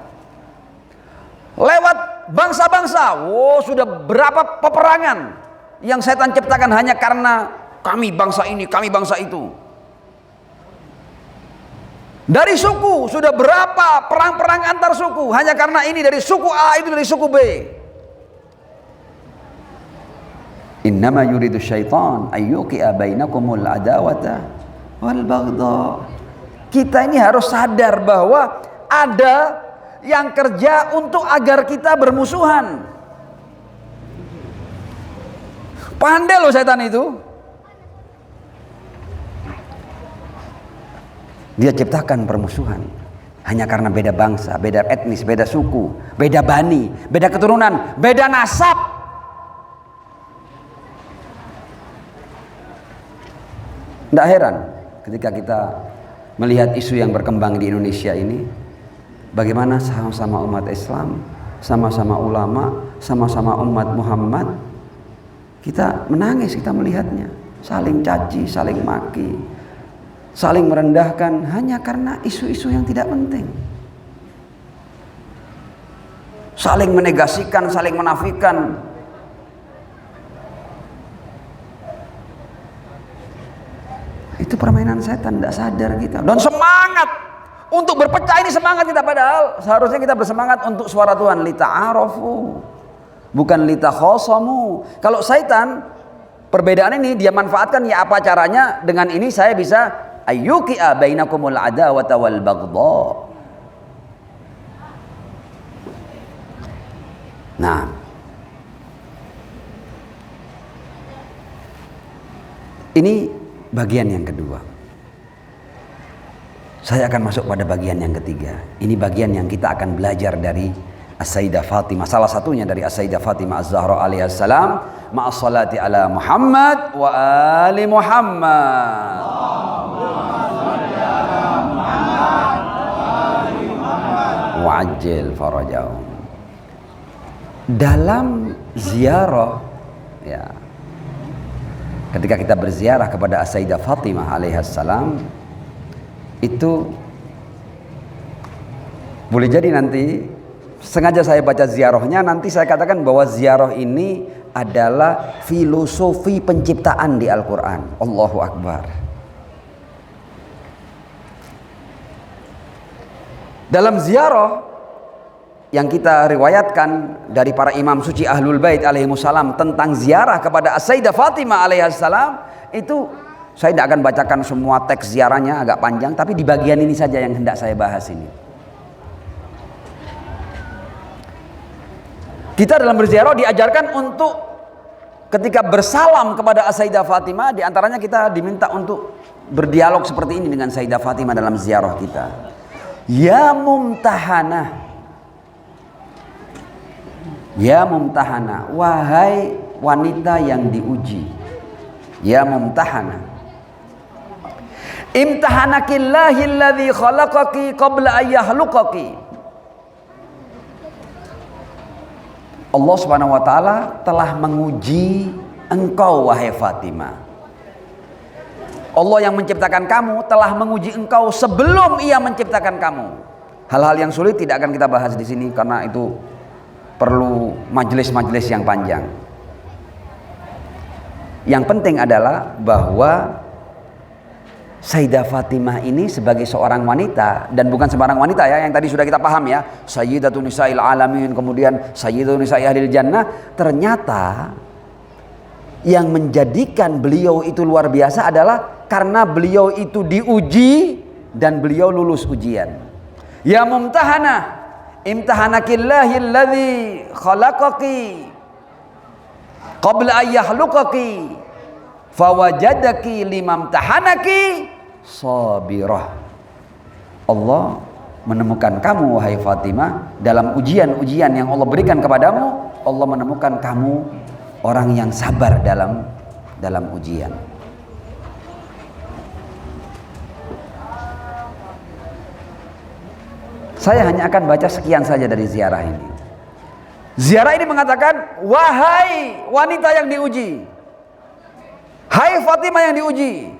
Lewat bangsa-bangsa, sudah berapa peperangan yang setan ciptakan hanya karena kami bangsa ini, kami bangsa itu. Dari suku sudah berapa perang-perang antar suku hanya karena ini dari suku A, itu dari suku B. Innama yuridu syaitan ayyuqi'a bainakumul adawata wal baghdha. Kita ini harus sadar bahwa ada yang kerja untuk agar kita bermusuhan. Pandai loh setan itu. Dia ciptakan permusuhan hanya karena beda bangsa, beda etnis, beda suku, beda bani, beda keturunan, beda nasab. Tidak heran ketika kita melihat isu yang berkembang di Indonesia ini, bagaimana sama-sama umat Islam, sama-sama ulama, sama-sama umat Muhammad, kita menangis, kita melihatnya, saling caci, saling maki, saling merendahkan hanya karena isu-isu yang tidak penting, saling menegasikan, saling menafikan. Itu permainan setan, tidak sadar kita. Dan semangat untuk berpecah ini semangat kita, padahal seharusnya kita bersemangat untuk suara Tuhan, lita'arafu, bukan litakhasamu. Kalau setan perbedaan ini dia manfaatkan, ya apa caranya dengan ini saya bisa ayyuqi'a bainakumul adawata wal baghdha. Nah, Ini bagian yang kedua. Saya akan masuk pada bagian yang ketiga. Ini bagian yang kita akan belajar dari As-Sayyidah Fatimah. Salah satunya dari As-Sayyidah Fatimah Az-Zahra alaihi salam. Ma'as salati ala Muhammad wa ali Muhammad. Wa'ajil farajahum. Dalam ziarah, ya, ketika kita berziarah kepada As-Sayyidah Fatimah alaihissalam, itu boleh jadi nanti sengaja saya baca ziarahnya, nanti saya katakan bahwa ziarah ini adalah filosofi penciptaan di Al-Quran. Allahu Akbar. Dalam ziarah yang kita riwayatkan dari para imam suci Ahlul Bait alaihimussalam tentang ziarah kepada As-Sayyidah Fatimah alaihissalam, itu saya tidak akan bacakan semua teks ziarahnya, agak panjang, tapi di bagian ini saja yang hendak saya bahas ini. Kita dalam berziarah diajarkan untuk ketika bersalam kepada As-Sayyidah Fatimah, diantaranya kita diminta untuk berdialog seperti ini dengan Sayyidah Fatimah dalam ziarah kita. Ya mumtahana, ya mumtahana, wahai wanita yang diuji. Ya mumtahana, imtahanakillahilladzi khalaqaki qabla ayyahluqaki. Allah Subhanahu wa taala telah menguji engkau wahai Fatimah. Allah yang menciptakan kamu telah menguji engkau sebelum Ia menciptakan kamu. Hal-hal yang sulit tidak akan kita bahas di sini karena itu perlu majelis-majelis yang panjang. Yang penting adalah bahwa Sayyidah Fatimah ini sebagai seorang wanita, dan bukan sembarang wanita ya, yang tadi sudah kita paham ya, Sayyidatun Nisa'il Alamin, kemudian Sayyidatun Nisa'i Ahlil Jannah. Ternyata yang menjadikan beliau itu luar biasa adalah karena beliau itu diuji dan beliau lulus ujian. Ya mumtahana, imtahanakillahilladzi khalaqaki qabla ayyahluqaki fawajadaki limamtahanaki sabirah. Allah menemukan kamu wahai Fatimah dalam ujian-ujian yang Allah berikan kepadamu. Allah menemukan kamu orang yang sabar dalam ujian. Saya hanya akan baca sekian saja dari ziarah ini. Ziarah ini mengatakan, wahai wanita yang diuji, hai Fatimah yang diuji,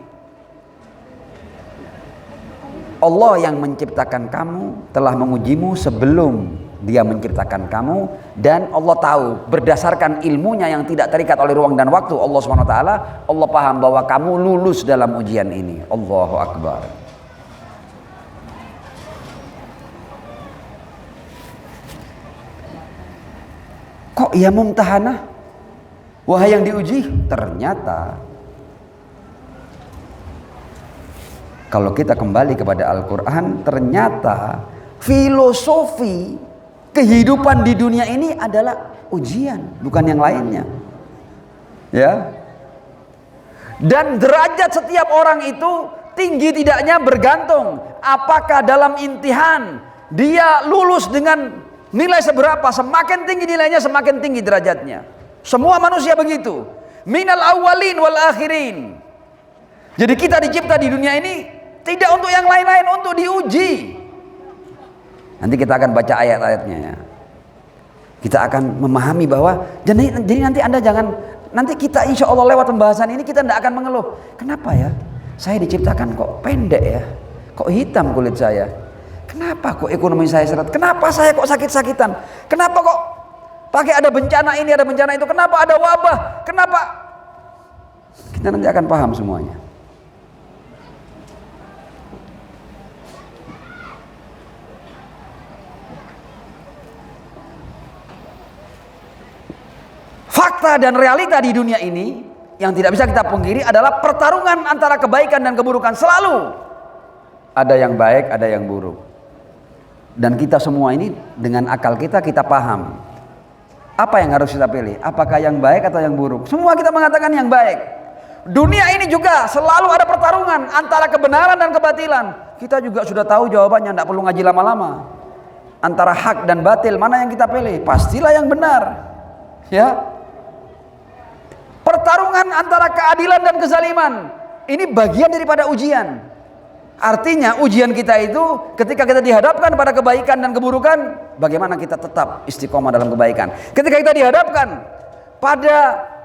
Allah yang menciptakan kamu telah mengujimu sebelum Dia menciptakan kamu, dan Allah tahu berdasarkan ilmunya yang tidak terikat oleh ruang dan waktu Allah SWT, Allah paham bahwa kamu lulus dalam ujian ini. Allahu Akbar. Kok ya mumtahanah, wahai yang diuji? Ternyata kalau kita kembali kepada Al-Quran, ternyata filosofi kehidupan di dunia ini adalah ujian, bukan yang lainnya. Ya. Dan derajat setiap orang itu tinggi tidaknya bergantung apakah dalam imtihan dia lulus dengan nilai seberapa. Semakin tinggi nilainya, semakin tinggi derajatnya. Semua manusia begitu. Minal awwalin wal akhirin. Jadi kita dicipta di dunia ini tidak untuk yang lain-lain, untuk diuji. Nanti kita akan baca ayat-ayatnya ya. Kita akan memahami bahwa jadi nanti Anda jangan, nanti kita insya Allah lewat pembahasan ini kita tidak akan mengeluh. Kenapa ya? Saya diciptakan kok pendek ya? Kok hitam kulit saya? Kenapa kok ekonomi saya seret? Kenapa saya kok sakit-sakitan? Kenapa kok pakai ada bencana ini, ada bencana itu? Kenapa ada wabah? Kenapa? Kita nanti akan paham semuanya. Fakta dan realita di dunia ini yang tidak bisa kita pungkiri adalah pertarungan antara kebaikan dan keburukan. Selalu ada yang baik, ada yang buruk. Dan kita semua ini dengan akal kita paham apa yang harus kita pilih, apakah yang baik atau yang buruk. Semua kita mengatakan yang baik. Dunia ini juga selalu ada pertarungan antara kebenaran dan kebatilan. Kita juga sudah tahu jawabannya, tidak perlu ngaji lama-lama. Antara hak dan batil, mana yang kita pilih? Pastilah yang benar. Ya. Pertarungan antara keadilan dan kezaliman, ini bagian daripada ujian. Artinya ujian kita itu ketika kita dihadapkan pada kebaikan dan keburukan, bagaimana kita tetap istiqomah dalam kebaikan. Ketika kita dihadapkan pada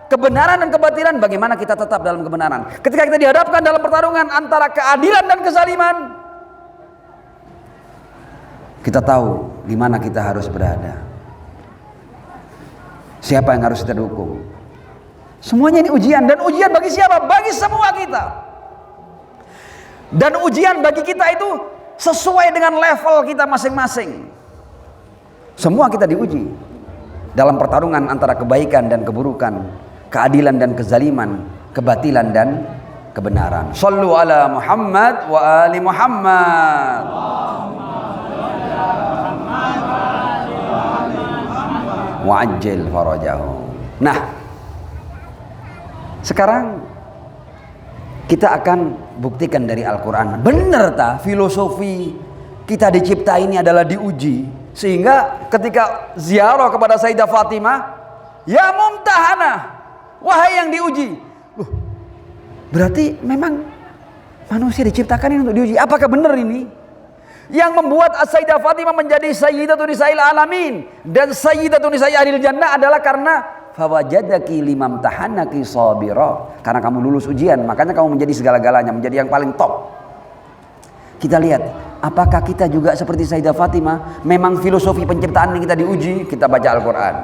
kebenaran dan kebatilan, bagaimana kita tetap dalam kebenaran. Ketika kita dihadapkan dalam pertarungan antara keadilan dan kezaliman, kita tahu di mana kita harus berada. Siapa yang harus kita dukung. Semuanya ini ujian, dan ujian bagi siapa? Bagi semua kita. Dan ujian bagi kita itu sesuai dengan level kita masing-masing. Semua kita diuji dalam pertarungan antara kebaikan dan keburukan, keadilan dan kezaliman, kebatilan dan kebenaran. Shallu ala Muhammad wa ali Muhammad. Wa'ajjil farajahu. Nah, sekarang kita akan buktikan dari Al-Quran. Benar tak filosofi kita dicipta ini adalah diuji. Sehingga ketika ziarah kepada Sayyidah Fatimah, ya mumtahana, wahai yang diuji. Berarti memang manusia diciptakan ini untuk diuji. Apakah benar ini? Yang membuat Sayyidah Fatimah menjadi Sayyidatun Nisa'il Alamin dan Sayyidatun Nisa'i Ahlil Jannah adalah karena fawajadaki limamtahanaki sabira. Karena kamu lulus ujian, makanya kamu menjadi segala-galanya, menjadi yang paling top. Kita lihat, apakah kita juga seperti Sayyidah Fatimah? Memang filosofi penciptaan ini kita diuji. Kita baca Al-Quran.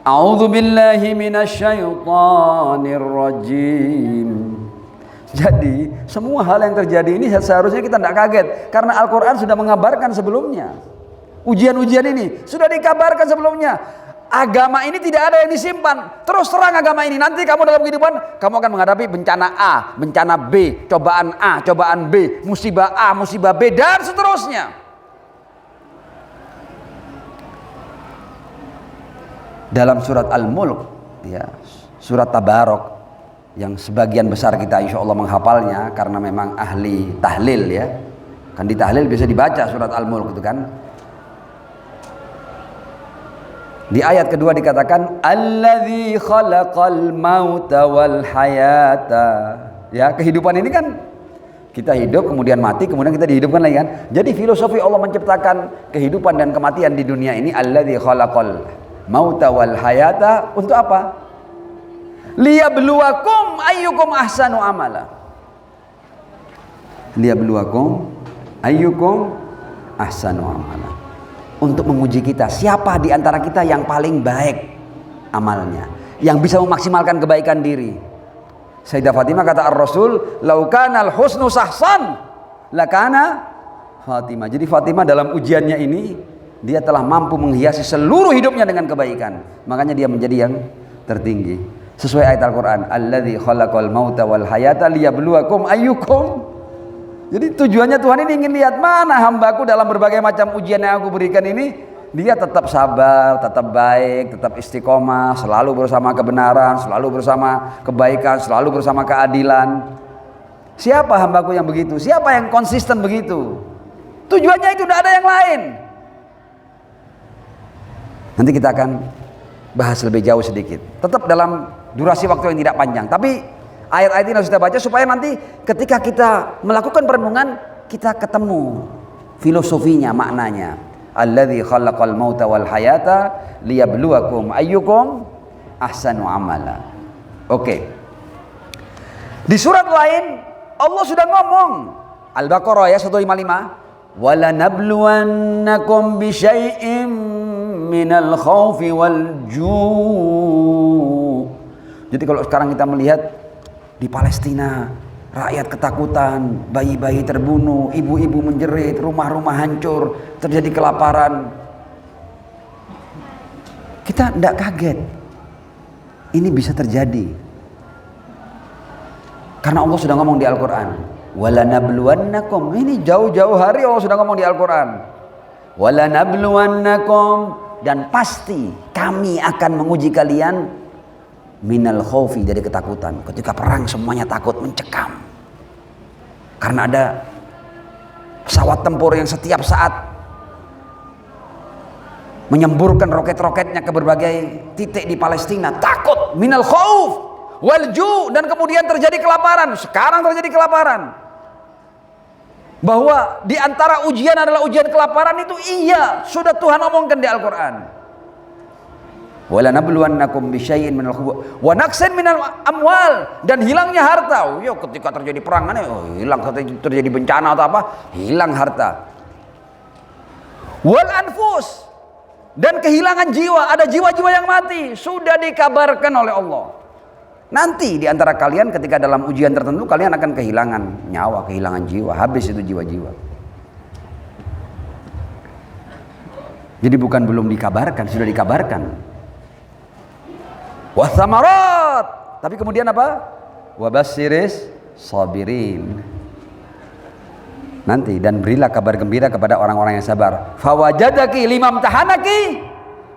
A'udzu billahi minasyaitonir rajim. Jadi semua hal yang terjadi ini seharusnya kita tidak kaget, karena Al-Quran sudah mengabarkan sebelumnya. Ujian-ujian ini sudah dikabarkan sebelumnya. Agama ini tidak ada yang disimpan. Terus terang agama ini, nanti kamu dalam kehidupan kamu akan menghadapi bencana A, bencana B, cobaan A, cobaan B, musibah A, musibah B, dan seterusnya. Dalam surat Al-Mulk, ya, surat Tabarok, yang sebagian besar kita insya Allah menghafalnya karena memang ahli tahlil, ya kan, di tahlil bisa dibaca surat Al-Mulk itu kan. Di ayat kedua dikatakan alladzi khalaqal mauta wal hayata. Ya, kehidupan ini kan kita hidup kemudian mati kemudian kita dihidupkan lagi kan. Jadi filosofi Allah menciptakan kehidupan dan kematian di dunia ini, alladzi khalaqal mauta wal hayata, untuk apa? Liyabluwakum ayyukum ahsanu amala. Liyabluwakum ayyukum ahsanu amala. Untuk menguji kita, siapa di antara kita yang paling baik amalnya, yang bisa memaksimalkan kebaikan diri. Sayyidah Fatimah kata Ar-Rasul, "Lau kanal husnu sahsan, lakana Fatimah." Jadi Fatimah dalam ujiannya ini, dia telah mampu menghiasi seluruh hidupnya dengan kebaikan. Makanya dia menjadi yang tertinggi. Sesuai ayat Al-Quran, alladzi khalaqal mauta wal hayata liyabluwakum ayyukum. Jadi tujuannya Tuhan ini ingin lihat mana hambaku dalam berbagai macam ujian yang aku berikan ini, dia tetap sabar, tetap baik, tetap istiqomah, selalu bersama kebenaran, selalu bersama kebaikan, selalu bersama keadilan. Siapa hambaku yang begitu? Siapa yang konsisten begitu? Tujuannya itu, tidak ada yang lain. Nanti kita akan bahas lebih jauh sedikit, tetap dalam durasi waktu yang tidak panjang, tapi ayat-ayat ini harus kita baca supaya nanti ketika kita melakukan perenungan kita ketemu filosofinya, maknanya. Alladzi khalaqal mauta wal hayata liyabluwakum ayyukum ahsanu amala. Oke. Di surat lain Allah sudah ngomong, Al-Baqarah ya 155, wala nabluwannakum bisyai'im minal khaufi wal ju'. Jadi kalau sekarang kita melihat di Palestina, rakyat ketakutan, bayi-bayi terbunuh, ibu-ibu menjerit, rumah-rumah hancur, terjadi kelaparan. Kita tidak kaget. Ini bisa terjadi. Karena Allah sudah ngomong di Al-Quran. Walanabluwannakum. Ini jauh-jauh hari Allah sudah ngomong di Al-Quran. Walanabluwannakum. Dan pasti kami akan menguji kalian minal khaufi, dari ketakutan. Ketika perang semuanya takut, mencekam. Karena ada pesawat tempur yang setiap saat menyemburkan roket-roketnya ke berbagai titik di Palestina. Takut, minal khauf wal ju', dan kemudian terjadi kelaparan. Sekarang terjadi kelaparan. Bahwa di antara ujian adalah ujian kelaparan itu, iya, sudah Tuhan omongkan di Al-Qur'an. Wala nabluwannakum bisyai'in minal khubuth wa naqsin minal amwal, dan hilangnya harta. Yo, ketika terjadi perang hilang, terjadi bencana atau apa, hilang harta. Wal anfus, dan kehilangan jiwa, ada jiwa-jiwa yang mati, sudah dikabarkan oleh Allah. Nanti di antara kalian ketika dalam ujian tertentu kalian akan kehilangan nyawa, kehilangan jiwa, habis itu jiwa-jiwa. Jadi bukan belum dikabarkan, sudah dikabarkan. Wathamarat, tapi kemudian apa? Wabasyiris sabirin. Nanti, dan berilah kabar gembira kepada orang-orang yang sabar. Fawajadaki limamtahanaki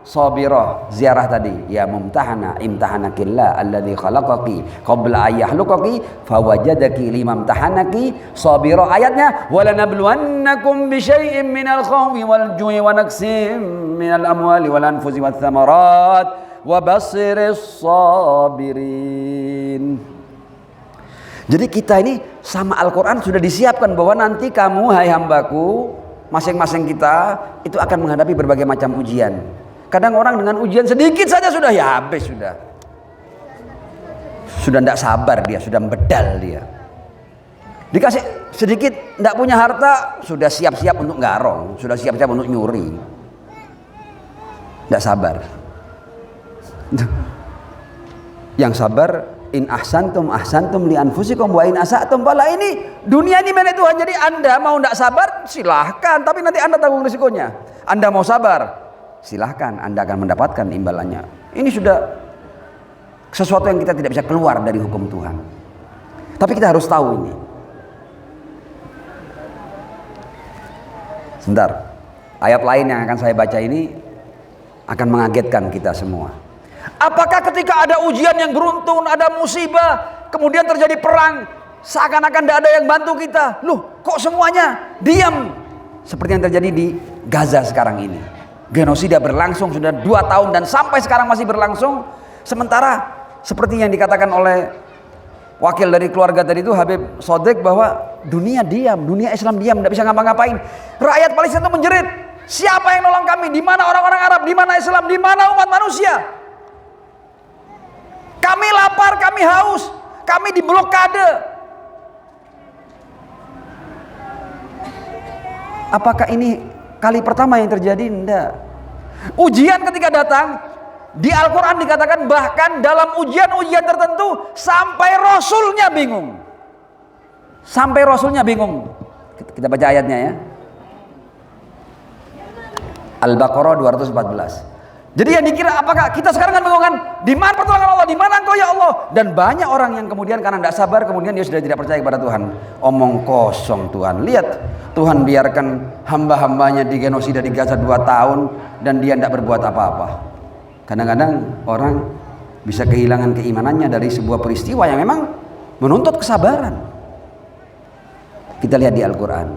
sabirah, ziarah tadi, ya mumtahana imtahanakillah alladzi khalaqaki qabla ayyahluqaki fawajadaki limamtahanaki sabirah. Ayatnya wala nabluwannakum bisyai'in minal khawfi wal ju'i wa naqsim minal amwali wal anfusi wath thamarat wa basyiris sabirin. Jadi kita ini sama Al-Quran sudah disiapkan bahwa nanti kamu, hai hambaku, masing-masing kita itu akan menghadapi berbagai macam ujian. Kadang orang dengan ujian sedikit saja sudah ya habis, sudah tidak sabar dia, sudah bedal dia. Dikasih sedikit tidak punya harta, sudah siap-siap untuk garong, sudah siap-siap untuk nyuri, tidak sabar. Yang sabar, in ahsantum ahsantum li anfusikum wa in asatum fala. Ini dunia ini milik Tuhan. Jadi Anda mau tidak sabar silahkan, tapi nanti Anda tanggung risikonya. Anda mau sabar, silahkan, Anda akan mendapatkan imbalannya. Ini sudah sesuatu yang kita tidak bisa keluar dari hukum Tuhan. Tapi kita harus tahu ini. Sebentar, ayat lain yang akan saya baca ini akan mengagetkan kita semua. Apakah ketika ada ujian yang beruntun, ada musibah, kemudian terjadi perang, seakan-akan tidak ada yang bantu kita? Loh, kok semuanya diam? Seperti yang terjadi di Gaza sekarang ini. Genosida berlangsung sudah 2 tahun dan sampai sekarang masih berlangsung. Sementara seperti yang dikatakan oleh wakil dari keluarga tadi itu, Habib Sodek, bahwa dunia diam, dunia Islam diam, tidak bisa ngapa-ngapain. Rakyat Palestina itu menjerit, siapa yang nolong kami? Di mana orang-orang Arab? Di mana Islam? Di mana umat manusia? Kami lapar, kami haus, kami diblokade. Apakah ini kali pertama yang terjadi? Tidak. Ujian ketika datang di Al-Quran dikatakan bahkan dalam ujian-ujian tertentu sampai Rasulnya bingung. Sampai Rasulnya bingung. Kita baca ayatnya ya. Al-Baqarah 214. Jadi yang dikira apakah kita sekarang kan bingung kan? Di mana pertolongan Allah? Di mana Engkau ya Allah? Dan banyak orang yang kemudian karena tidak sabar kemudian dia sudah tidak percaya kepada Tuhan. Omong kosong Tuhan. Lihat, Tuhan biarkan hamba-hambanya digenosida di Gaza 2 tahun dan dia tidak berbuat apa-apa. Kadang-kadang orang bisa kehilangan keimanannya dari sebuah peristiwa yang memang menuntut kesabaran. Kita lihat di Al-Quran.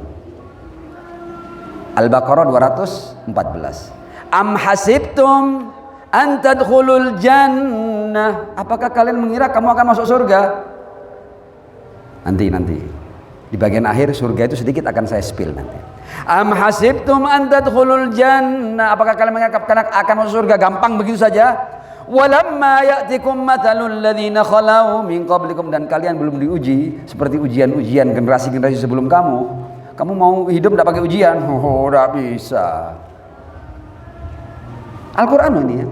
Al-Baqarah 214. Am hasibtum an tadkhulul jannah. Apakah kalian mengira kamu akan masuk surga? Nanti di bagian akhir surga itu sedikit akan saya spill nanti. Am hasibtum an tadkhulul jannah. Apakah kalian mengira akan masuk surga gampang begitu saja? Walamma ya'tikum mathalul ladzina khalau min qablikum, dan kalian belum diuji seperti ujian-ujian generasi-generasi sebelum kamu. Kamu mau hidup tidak pakai ujian? Oh, tidak bisa. Al-Quran ini ya.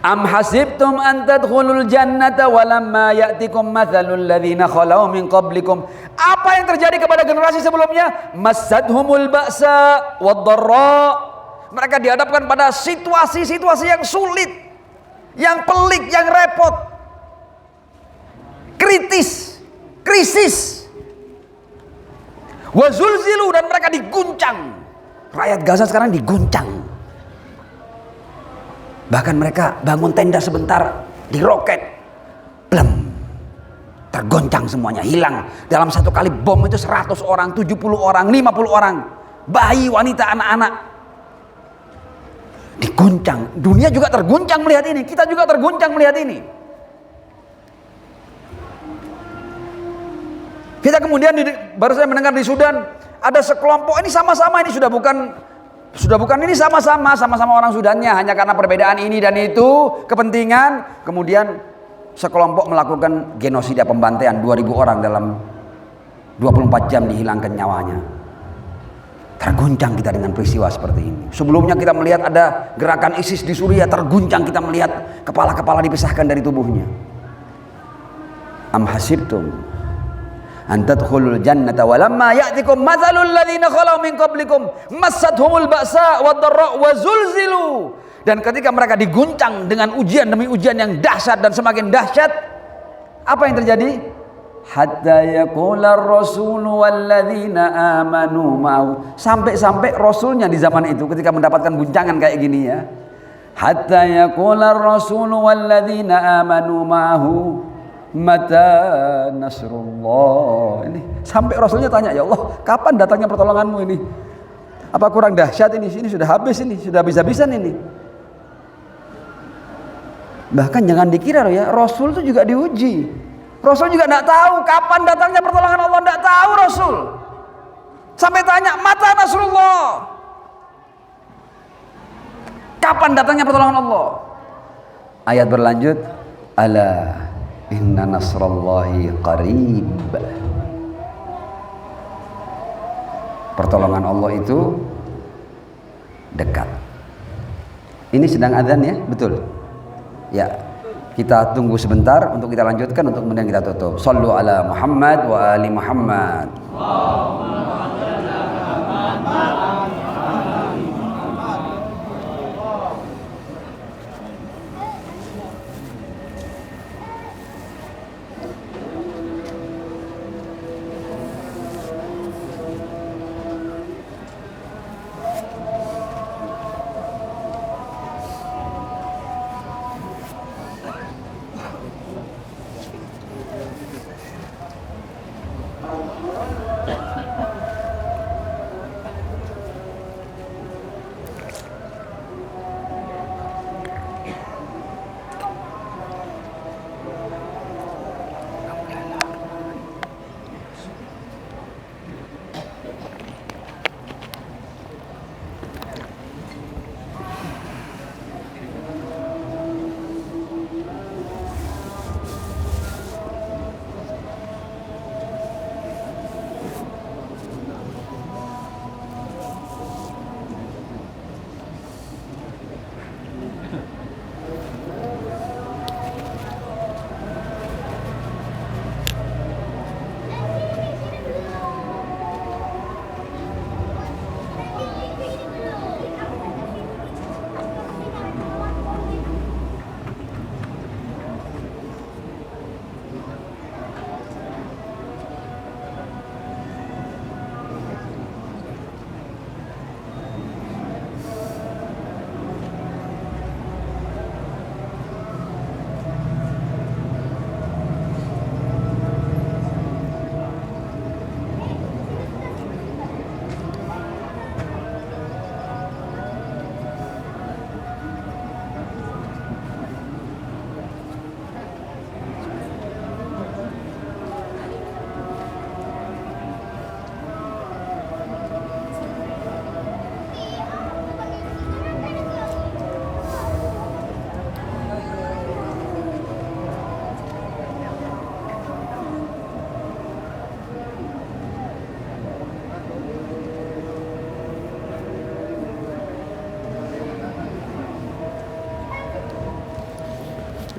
Am hasibtum an tadkhulul jannata walamma ya'tikum mathalul ladzina khalau min qablikum. Apa yang terjadi kepada generasi sebelumnya? Massadhumul ba'sa wad-dharra. Mereka dihadapkan pada situasi-situasi yang sulit, yang pelik, yang repot, krisis. Wa zulzilu, dan mereka diguncang. Rakyat Gaza sekarang diguncang. Bahkan mereka bangun tenda sebentar, diroket, blem, tergoncang semuanya, hilang. Dalam satu kali bom itu 100 orang, 70 orang, 50 orang, bayi, wanita, anak-anak diguncang. Dunia juga terguncang melihat ini, kita juga terguncang melihat ini. Kita kemudian baru saya mendengar di Sudan ada sekelompok, ini sama-sama, ini sudah bukan ini sama-sama orang Sudannya, hanya karena perbedaan ini dan itu kepentingan, kemudian sekelompok melakukan genosida, pembantaian 2000 orang dalam 24 jam, dihilangkan nyawanya. Terguncang kita dengan peristiwa seperti ini. Sebelumnya kita melihat ada gerakan ISIS di Suriah, terguncang kita melihat kepala-kepala dipisahkan dari tubuhnya. Am hasibtum an tadkhulul jannata walamma ya'tikum mathalul ladzina khalau min qablikum massathumul ba'sa wad-dharra wa zulzilu. Dan ketika mereka diguncang dengan ujian demi ujian yang dahsyat dan semakin dahsyat, apa yang terjadi? Hatta yaqular rasulu walladzina amanu ma'ahu. Sampai-sampai rasulnya di zaman itu ketika mendapatkan guncangan kayak gini ya. Hatta yaqular rasulu walladzina amanu ma'ahu mata nasrullah. Ini sampai rasulnya tanya, ya Allah, kapan datangnya pertolonganmu ini? Apa kurang dahsyat ini? Ini sudah habis, ini sudah habis-habisan ini. Bahkan jangan dikira loh ya, Rasul itu juga diuji. Rasul juga tidak tahu kapan datangnya pertolongan Allah, tidak tahu Rasul. Sampai tanya, mata nasrullah, kapan datangnya pertolongan Allah? Ayat berlanjut, ala inna nasrallahi qarib. Pertolongan Allah itu dekat. Ini sedang adzan ya, betul? Ya, kita tunggu sebentar untuk kita lanjutkan, untuk kemudian kita tutup. Shallu ala Muhammad wa ali Muhammad.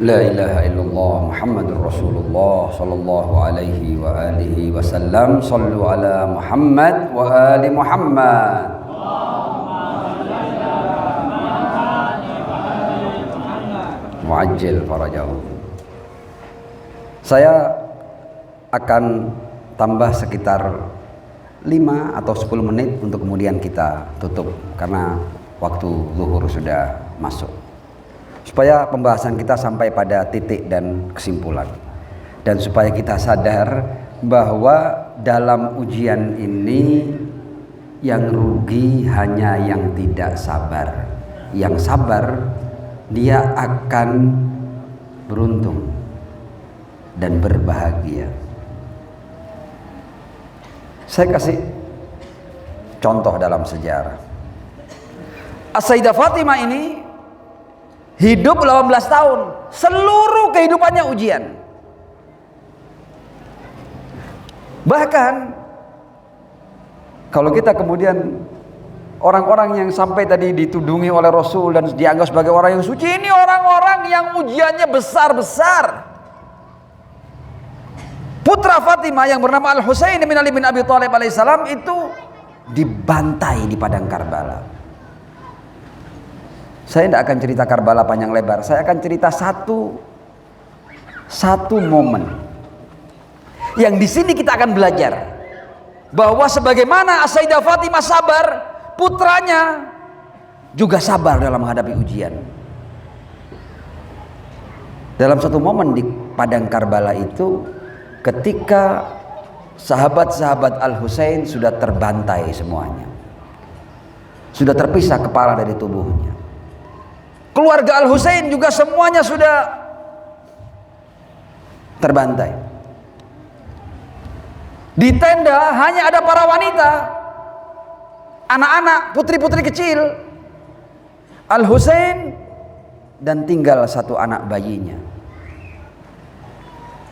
La ilaha illallah Muhammadur Rasulullah sallallahu alaihi wa alihi wasallam. Sallu ala Muhammad wa ali Muhammad. Muajjil farajahum. Saya akan tambah sekitar 5 atau 10 menit untuk kemudian kita tutup karena waktu zuhur sudah masuk. supaya pembahasan kita sampai pada titik dan kesimpulan, dan supaya kita sadar bahwa dalam ujian ini yang rugi hanya yang tidak sabar. Yang sabar dia akan beruntung dan berbahagia. Saya kasih contoh dalam sejarah. As-Sayyidah Fatimah ini hidup 18 tahun, seluruh kehidupannya ujian. Bahkan kalau kita kemudian orang-orang yang sampai tadi ditudungi oleh Rasul dan dianggap sebagai orang yang suci, ini orang-orang yang ujiannya besar-besar. Putra Fatimah yang bernama Al-Husain bin Ali bin Abi Thalib alaihissalam itu dibantai di padang Karbala. Saya tidak akan cerita Karbala panjang lebar, saya akan cerita satu momen yang di sini kita akan belajar bahwa sebagaimana As-Sayyidah Fatimah sabar, putranya juga sabar dalam menghadapi ujian. Dalam satu momen di padang Karbala itu, ketika sahabat-sahabat Al-Husain sudah terbantai semuanya, sudah terpisah kepala dari tubuhnya, keluarga Al-Husain juga semuanya sudah terbantai. Di tenda hanya ada para wanita, anak-anak, putri-putri kecil, Al-Husain, dan tinggal satu anak bayinya,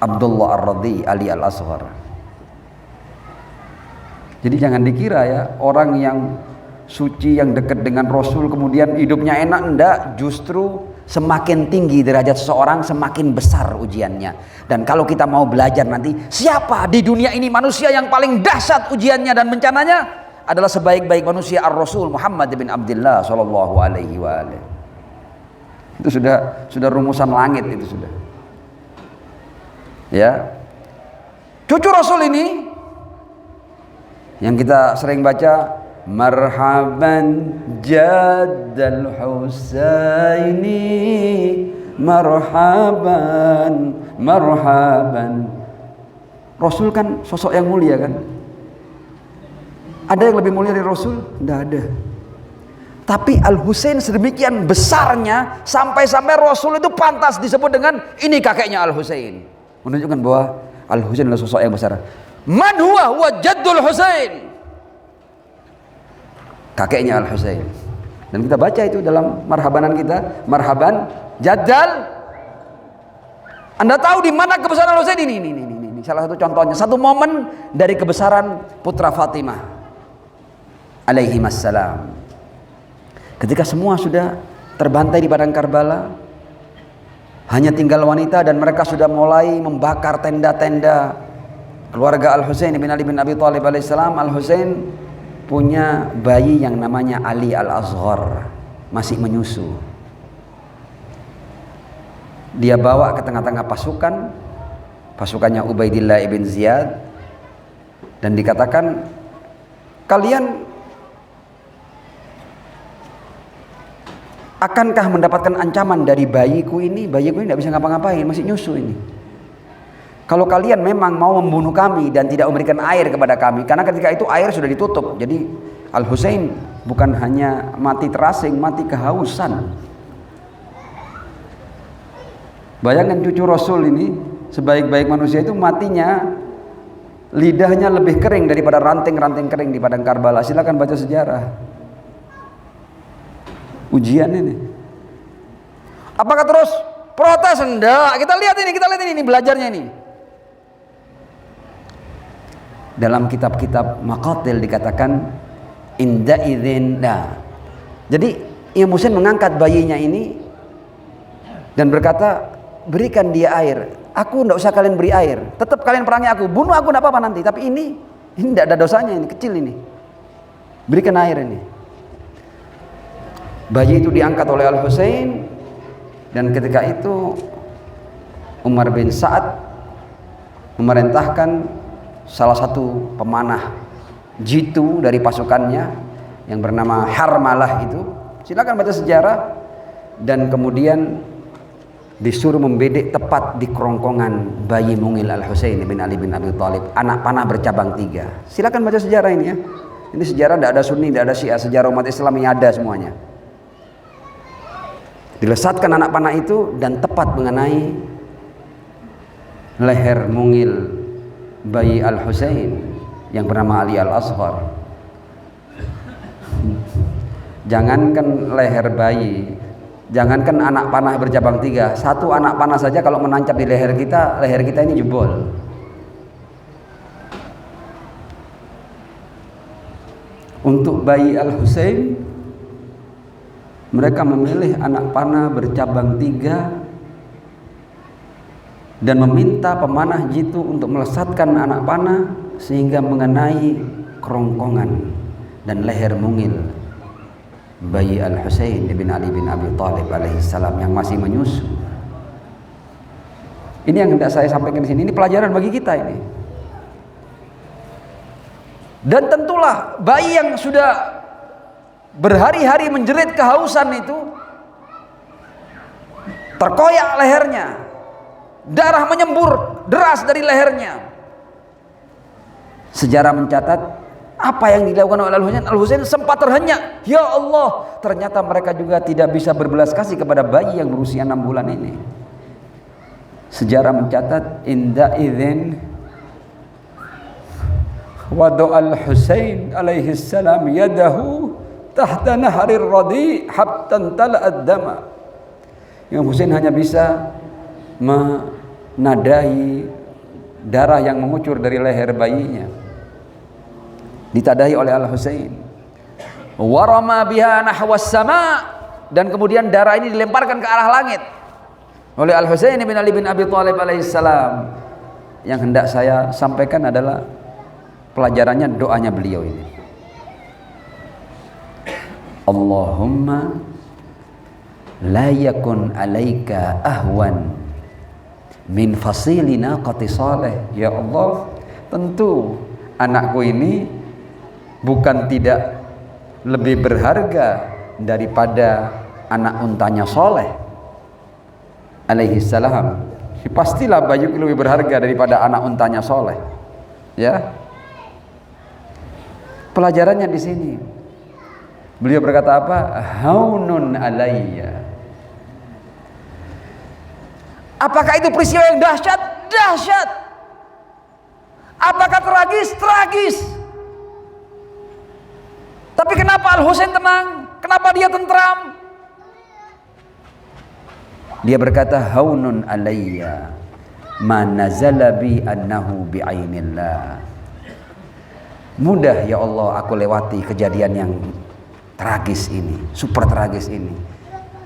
Abdullah Ar-Radhi Ali Al-Asghar. Jadi jangan dikira ya, orang yang suci, yang dekat dengan Rasul kemudian hidupnya enak. Enggak, justru semakin tinggi derajat seseorang semakin besar ujiannya. Dan kalau kita mau belajar nanti, siapa di dunia ini manusia yang paling dahsyat ujiannya dan bencananya, adalah sebaik-baik manusia Ar-Rasul Muhammad bin Abdullah sallallahu alaihi wa alihi. Itu sudah rumusan langit, itu sudah. Ya. Cucu Rasul ini yang kita sering baca, marhaban jaddal Husaini, marhaban marhaban. Rasul kan sosok yang mulia kan. Ada yang lebih mulia dari Rasul? Tidak ada. Tapi Al-Husain sedemikian besarnya sampai-sampai Rasul itu pantas disebut dengan ini kakeknya Al-Husain, menunjukkan bahwa Al-Husain adalah sosok yang besar. Man huwa jaddul Husain, kakeknya Al-Husain. Dan kita baca itu dalam marhabanan kita, marhaban jaddal. Anda tahu di mana kebesaran Al-Husain? Ini salah satu contohnya, satu momen dari kebesaran putra Fatimah alaihi wassalam. Ketika semua sudah terbantai di padang Karbala, hanya tinggal wanita, dan mereka sudah mulai membakar tenda-tenda keluarga Al-Husain bin Ali bin Abi Thalib alaihissalam. Al-Husain punya bayi yang namanya Ali Al-Asghar, masih menyusu. Dia bawa ke tengah-tengah pasukannya Ubaidillah ibn Ziyad, dan dikatakan, kalian akankah mendapatkan ancaman dari bayiku ini? Bayiku ini tidak bisa ngapa-ngapain, masih nyusu ini. Kalau kalian memang mau membunuh kami dan tidak memberikan air kepada kami, karena ketika itu air sudah ditutup, jadi Al-Husain bukan hanya mati terasing, mati kehausan. Bayangkan cucu Rasul ini, sebaik-baik manusia itu matinya lidahnya lebih kering daripada ranting-ranting kering di padang Karbala. Silakan baca sejarah. Ujian ini. Apakah terus protes? Enggak. Kita lihat ini belajarnya ini. Dalam kitab-kitab maqatil dikatakan inda idzin. Nah, jadi Imam Husain mengangkat bayinya ini dan berkata, berikan dia air. Aku tidak usah kalian beri air, tetap kalian perangi aku, bunuh aku tidak apa-apa nanti, tapi ini tidak ada dosanya, ini kecil ini, berikan air ini. Bayi itu diangkat oleh Al-Husain, dan ketika itu Umar bin Sa'ad memerintahkan salah satu pemanah jitu dari pasukannya yang bernama Harmalah itu, silakan baca sejarah, dan kemudian disuruh membedek tepat di kerongkongan bayi mungil Al-Husain bin Ali bin Abi Thalib, anak panah bercabang 3. Silakan baca sejarah ini ya. Ini sejarah, tidak ada Sunni, tidak ada Syiah, sejarah umat Islam ini ada semuanya. Dilesatkan anak panah itu dan tepat mengenai leher mungil bayi Al-Husain yang bernama Ali Al-Asghar. Jangankan leher bayi, jangankan anak panah bercabang 3, satu anak panah saja kalau menancap di leher kita ini jebol. Untuk bayi Al-Husain, mereka memilih anak panah bercabang 3 dan meminta pemanah jitu untuk melesatkan anak panah sehingga mengenai kerongkongan dan leher mungil bayi Al-Husain bin Ali bin Abi Thalib alaihissalam yang masih menyusu. Ini yang hendak saya sampaikan di sini. Ini pelajaran bagi kita ini. Dan tentulah bayi yang sudah berhari-hari menjerit kehausan itu, terkoyak lehernya, darah menyembur deras dari lehernya. Sejarah mencatat apa yang dilakukan oleh Al-Husain. Al-Husain sempat terhenyak. Ya Allah, ternyata mereka juga tidak bisa berbelas kasih kepada bayi yang berusia 6 bulan ini. Sejarah mencatat inda idzin wada Al-Husain alaihi salam yadahu tahta nahrir radi hatta tala'ad dama. Imam Husain hanya bisa menadahi darah yang mengucur dari leher bayinya. Ditadahi oleh Al-Husain. Warama biha nahwas sama, dan kemudian darah ini dilemparkan ke arah langit oleh Al-Husain bin Ali bin Abi Thalib alaihissalam. Yang hendak saya sampaikan adalah pelajarannya doanya beliau ini. Allahumma la yakun alaika ahwan min fasili naqati salih. Ya Allah, tentu anakku ini bukan tidak lebih berharga daripada anak untanya Soleh alaihi salam. Pastilah bayiku lebih berharga daripada anak untanya Soleh. Ya. Pelajarannya di sini. Beliau berkata apa? Haunun alayya. Apakah itu peristiwa yang dahsyat? Dahsyat. Apakah tragis? Tragis. Tapi kenapa Al-Husain tenang? Kenapa dia tentram? Dia berkata, haunun alayya ma nazala bi annahu bi'ainillah. Mudah ya Allah aku lewati kejadian yang tragis ini, super tragis ini.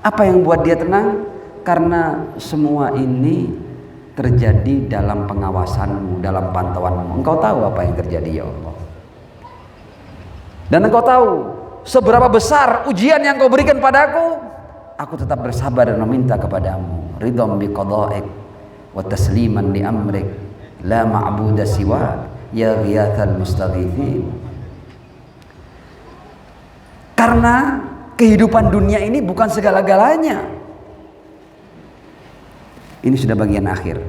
Apa yang buat dia tenang? Karena semua ini terjadi dalam pengawasanmu, dalam pantauanmu. Engkau tahu apa yang terjadi ya Allah. Dan engkau tahu seberapa besar ujian yang kau berikan padaku. Aku tetap bersabar dan meminta kepadamu. Ridham bi qada'ik wa tasliman li amrik la ma'budu siwa ya ghiyathal mustaghithin. Karena kehidupan dunia ini bukan segala-galanya. Ini sudah bagian akhir.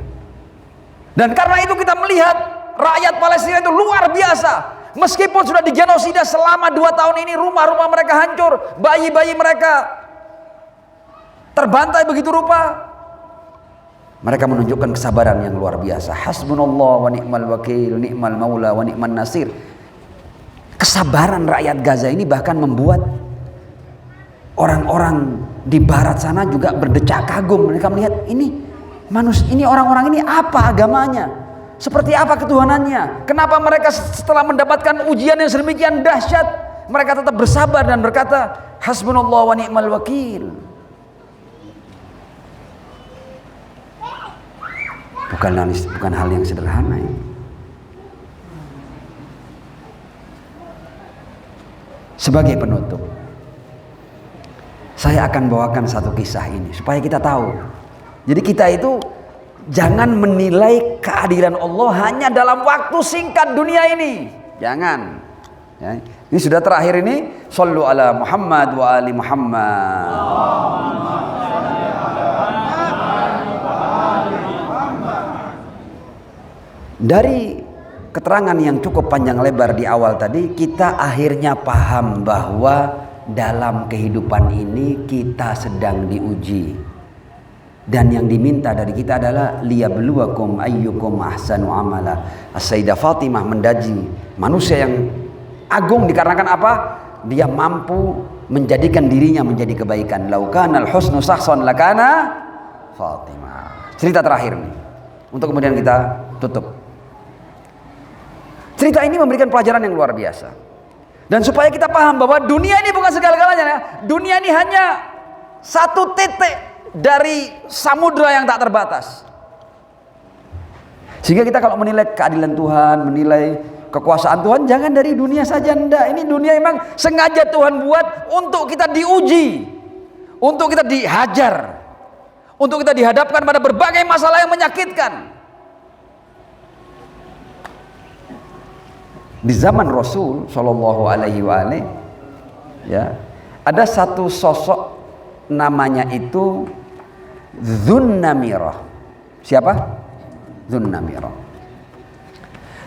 Dan karena itu kita melihat rakyat Palestina itu luar biasa. Meskipun sudah digenosida selama 2 tahun ini, rumah-rumah mereka hancur, bayi-bayi mereka terbantai begitu rupa, mereka menunjukkan kesabaran yang luar biasa. Hasbunallah wa ni'mal wakil, ni'mal maula wa ni'man nasir. Kesabaran rakyat Gaza ini bahkan membuat orang-orang di barat sana juga berdecak kagum. Mereka melihat ini orang-orang ini apa agamanya, seperti apa ketuhanannya, kenapa mereka setelah mendapatkan ujian yang sedemikian dahsyat mereka tetap bersabar dan berkata hasbunallah wa ni'mal wakil. Bukan hal yang sederhana ini. Sebagai penutup, saya akan bawakan satu kisah ini supaya kita tahu. Jadi kita itu jangan menilai keadilan Allah hanya dalam waktu singkat dunia ini. Jangan. Ya. Ini sudah terakhir ini. Shallu ala Muhammad wa ali Muhammad. Dari keterangan yang cukup panjang lebar di awal tadi, kita akhirnya paham bahwa dalam kehidupan ini kita sedang diuji, dan yang diminta dari kita adalah liyabluwakum ayyukum ahsanu amala. As-Sayyidah Fatimah mendaji manusia yang agung dikarenakan apa? Dia mampu menjadikan dirinya menjadi kebaikan. Laukanal husnu sahson lakana Fatimah. Cerita terakhir nih, untuk kemudian kita tutup. Cerita ini memberikan pelajaran yang luar biasa. Dan supaya kita paham bahwa dunia ini bukan segala-galanya ya. Dunia ini hanya satu titik dari samudra yang tak terbatas. Sehingga kita kalau menilai keadilan Tuhan, menilai kekuasaan Tuhan, jangan dari dunia saja, enggak. Ini dunia memang sengaja Tuhan buat untuk kita diuji, untuk kita dihajar, untuk kita dihadapkan pada berbagai masalah yang menyakitkan. Di zaman Rasul Shallallahu Alaihi Wasallam, ya, ada satu sosok namanya itu Dzunnamirah. Siapa? Dzunnamirah.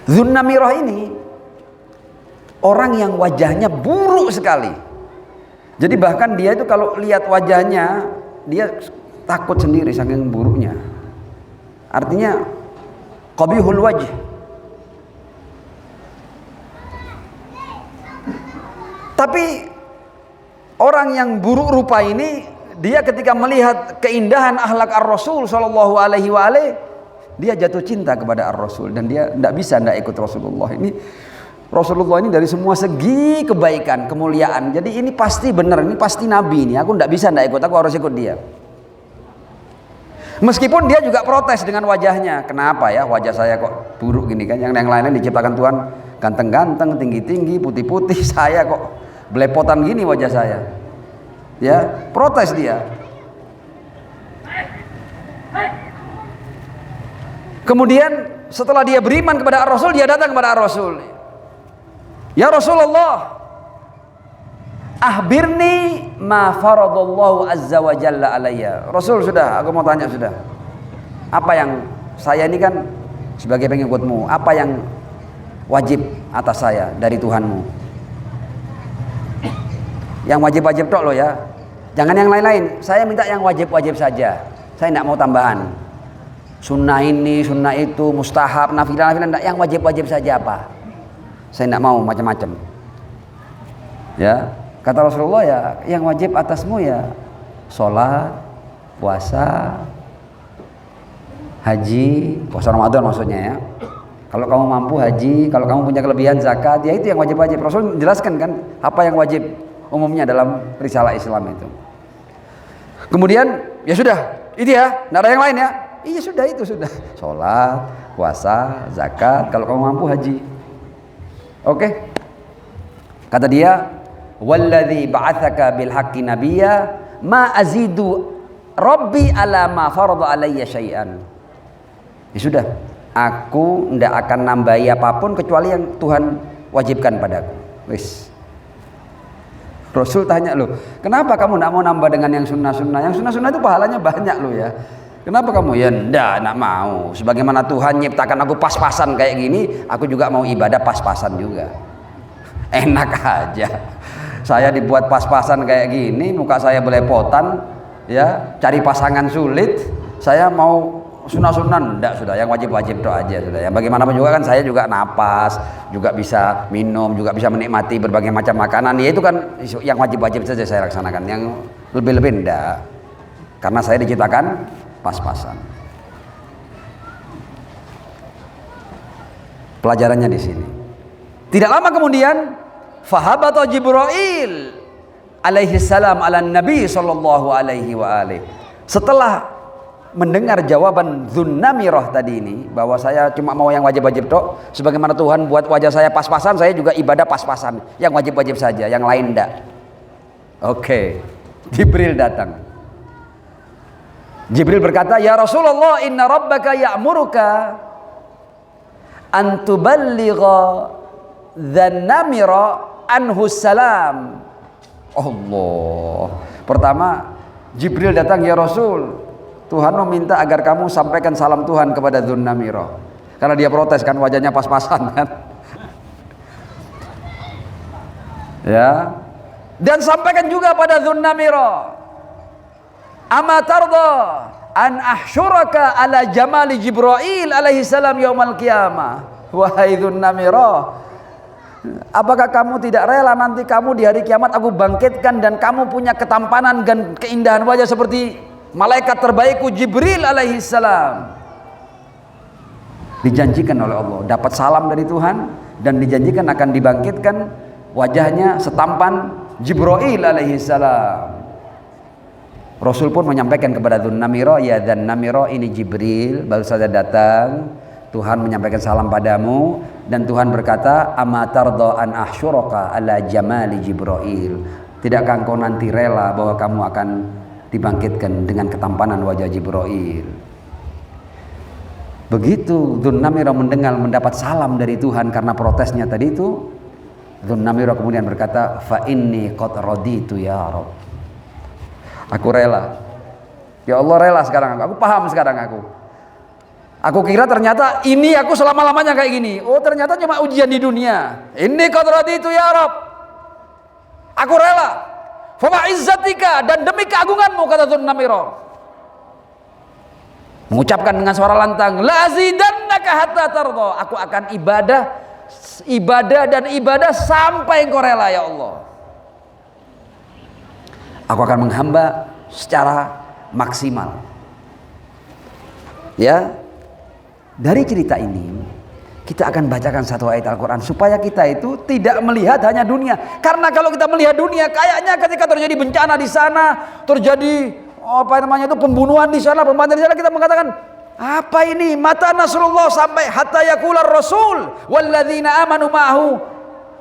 Dzunnamirah ini orang yang wajahnya buruk sekali. Jadi bahkan dia itu kalau lihat wajahnya dia takut sendiri saking buruknya. Artinya qabihul wajh. Tapi orang yang buruk rupa ini, dia ketika melihat keindahan akhlak Ar-Rasul Shallallahu Alaihi Wasallam, dia jatuh cinta kepada Ar-Rasul, dan dia tidak bisa tidak ikut Rasulullah. Ini Rasulullah ini dari semua segi kebaikan, kemuliaan. Jadi ini pasti benar, ini pasti Nabi ini. Aku tidak bisa tidak ikut, aku harus ikut dia. Meskipun dia juga protes dengan wajahnya. Kenapa ya wajah saya kok buruk gini kan? Yang lain-lain diciptakan Tuhan ganteng-ganteng, tinggi-tinggi, putih-putih, saya kok belepotan gini wajah saya. Ya, protes dia. Kemudian setelah dia beriman kepada Ar-Rasul, dia datang kepada Ar-Rasul. Ya Rasulullah, ahbirni ma faradallahu azza wa jalla alayya. Rasul, sudah, aku mau tanya sudah. Apa yang saya ini kan sebagai pengikutmu, apa yang wajib atas saya dari Tuhanmu? Yang wajib-wajib tok loh ya, jangan yang lain-lain. Saya minta yang wajib-wajib saja. Saya tidak mau tambahan. Sunnah ini, sunnah itu, mustahab, nafilah, nafilah. Yang wajib-wajib saja apa? Saya tidak mau macam-macam. Ya, kata Rasulullah ya, yang wajib atasmu ya sholat, puasa, haji, puasa Ramadan maksudnya ya. Kalau kamu mampu haji, kalau kamu punya kelebihan zakat, ya itu yang wajib-wajib. Rasul menjelaskan kan apa yang wajib umumnya dalam risalah Islam itu. Kemudian ya sudah, itu ya, nggak ada yang lain ya. Iya sudah, itu sudah. Sholat, puasa, zakat, kalau kamu mampu haji. Oke. Kata dia, walladzi ba'atsaka bil haqqi nabiyya ma azidu rabbi ala ma farada alayya syai'an. Ya sudah, aku tidak akan nambahi apapun kecuali yang Tuhan wajibkan padaku. Wis. Rasul tanya loh, kenapa kamu tidak mau nambah dengan yang sunnah-sunnah? Yang sunnah-sunnah itu pahalanya banyak loh ya. Kenapa kamu? Ya tidak mau. Sebagaimana Tuhan nyiptakan aku pas-pasan kayak gini, aku juga mau ibadah pas-pasan juga. Enak aja. Saya dibuat pas-pasan kayak gini, muka saya belepotan, ya, cari pasangan sulit. Saya mau sunnah-sunnah enggak, sudah, yang wajib-wajib itu aja sudah. Yang bagaimanapun juga kan saya juga napas, juga bisa minum, juga bisa menikmati berbagai macam makanan. Ya itu kan yang wajib-wajib saja saya laksanakan. Yang lebih-lebih enggak. Karena saya diciptakan pas-pasan. Pelajarannya di sini. Tidak lama kemudian fahabata Jibril alaihi salam ala Nabi sallallahu alaihi wa alihi. Setelah mendengar jawaban Dzunnamirah tadi ini, bahwa saya cuma mau yang wajib-wajib tok, sebagaimana Tuhan buat wajah saya pas-pasan, saya juga ibadah pas-pasan, yang wajib-wajib saja, yang lain enggak. Oke. Jibril datang. Jibril berkata, ya Rasulullah, inna rabbaka ya'muruka an tuballigha Dzunnamirah anhu salam. Allah. Pertama, Jibril datang, ya Rasul, Tuhan meminta agar kamu sampaikan salam Tuhan kepada Dzunnamirah. Karena dia protes kan, wajahnya pas-pasan kan. Ya. Dan sampaikan juga pada Dzunnamira, ama tarda an ahsyuraka ala jamali Jibril alaihi salam yaumal qiyamah. Wahai Dzunnamira, apakah kamu tidak rela nanti kamu di hari kiamat aku bangkitkan dan kamu punya ketampanan dan keindahan wajah seperti malaikat terbaikku Jibril alaihi salam. Dijanjikan oleh Allah dapat salam dari Tuhan dan dijanjikan akan dibangkitkan wajahnya setampan Jibril alaihi salam. Rasul pun menyampaikan kepada Dzunnamira, ya Dzunnamira, ini Jibril baru saja datang, Tuhan menyampaikan salam padamu. Dan Tuhan berkata, ama tarda an ahsyuraka ala jamali Jibril, tidakkah engkau nanti rela bahwa kamu akan dibangkitkan dengan ketampanan wajah Jibril. Begitu Dzunnamira mendapat salam dari Tuhan karena protesnya tadi itu, Dzunnamira kemudian berkata, fa inni qad raditu ya Rabb, aku rela ya Allah, rela sekarang aku paham sekarang aku kira ternyata ini aku selama-lamanya kayak gini, oh ternyata cuma ujian di dunia. Inni qad raditu ya Rabb, aku rela, fa ma'izzatika, dan demi keagunganmu, kata Dzunnamira, mengucapkan dengan suara lantang, la azidannaka hatta tarda, aku akan ibadah dan ibadah sampai engkau rela ya Allah. Aku akan menghamba secara maksimal. Ya, dari cerita ini kita akan bacakan satu ayat Al-Quran supaya kita itu tidak melihat hanya dunia. Karena kalau kita melihat dunia, kayaknya ketika terjadi bencana di sana, terjadi pembunuhan di sana, pembantian di sana, kita mengatakan, apa ini? Mata nasrullah, sampai hatta yaqular rasul walladzina amanu ma'ahu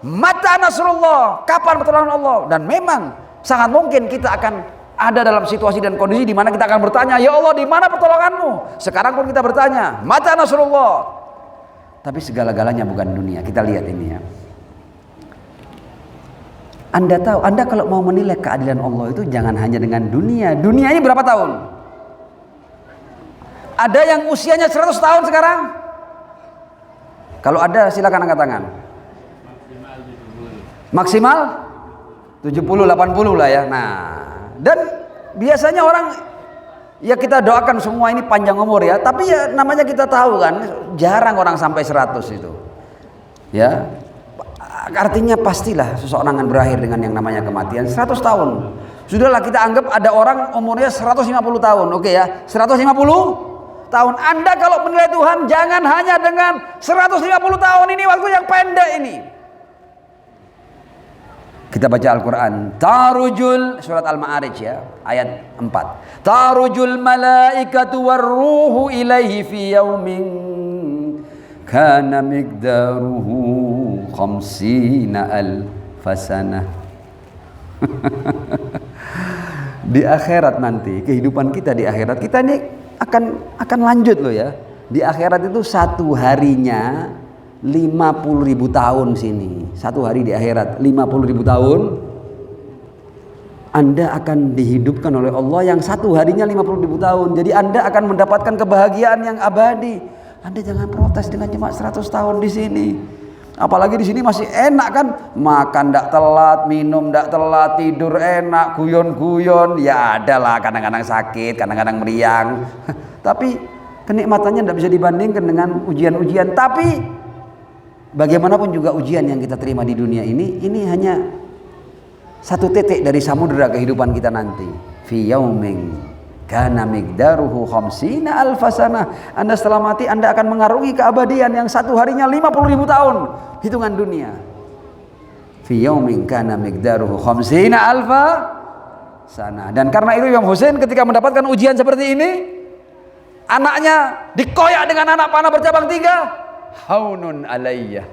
mata nasrullah, kapan pertolongan Allah? Dan memang sangat mungkin kita akan ada dalam situasi dan kondisi di mana kita akan bertanya, ya Allah, di mana pertolonganmu? Sekarang pun kita bertanya, mata nasrullah. Tapi segala-galanya bukan dunia. Kita lihat ini ya. Anda tahu, Anda kalau mau menilai keadilan Allah itu jangan hanya dengan dunia. Dunia ini berapa tahun? Ada yang usianya 100 tahun sekarang? Kalau ada silakan angkat tangan. Maksimal 70, 80 lah ya. Nah, dan biasanya orang, ya kita doakan semua ini panjang umur ya. Tapi ya namanya kita tahu kan, jarang orang sampai 100 itu. Ya. Artinya pastilah seseorang akan berakhir dengan yang namanya kematian. 100 tahun. Sudahlah, kita anggap ada orang umurnya 150 tahun. Oke ya, 150 tahun. Anda kalau menilai Tuhan jangan hanya dengan 150 tahun ini, waktu yang pendek ini. Kita baca Al-Quran. Tarujul, surat Al-Ma'arij ya, ayat 4. Tarujul malaikatu warruhu ilaihi fi yaumin kana miqdaruhu khamsina alfasanah. Di akhirat nanti, kehidupan kita di akhirat, kita ini akan lanjut loh ya. Di akhirat itu satu harinya 50.000 tahun sini. Satu hari di akhirat 50.000 tahun. Anda akan dihidupkan oleh Allah yang satu harinya 50.000 tahun. Jadi Anda akan mendapatkan kebahagiaan yang abadi. Anda jangan protes dengan cuma 100 tahun di sini. Apalagi di sini masih enak kan, makan ndak telat, minum ndak telat, tidur enak, guyon-guyon. Ya adalah kadang-kadang sakit, kadang-kadang meriang. Tapi kenikmatannya ndak bisa dibandingkan dengan ujian-ujian. Tapi bagaimanapun juga ujian yang kita terima di dunia ini hanya satu titik dari samudera kehidupan kita nanti. Fi yaumin kana miqdaruhu khamsina alfasanah. Anda setelah mati Anda akan mengarungi keabadian yang satu harinya 50.000 tahun hitungan dunia. Fi yaumin kana miqdaruhu khamsina alfasanah. Dan karena itu Imam Husain ketika mendapatkan ujian seperti ini, anaknya dikoyak dengan anak panah bercabang 3. Haunun alayya.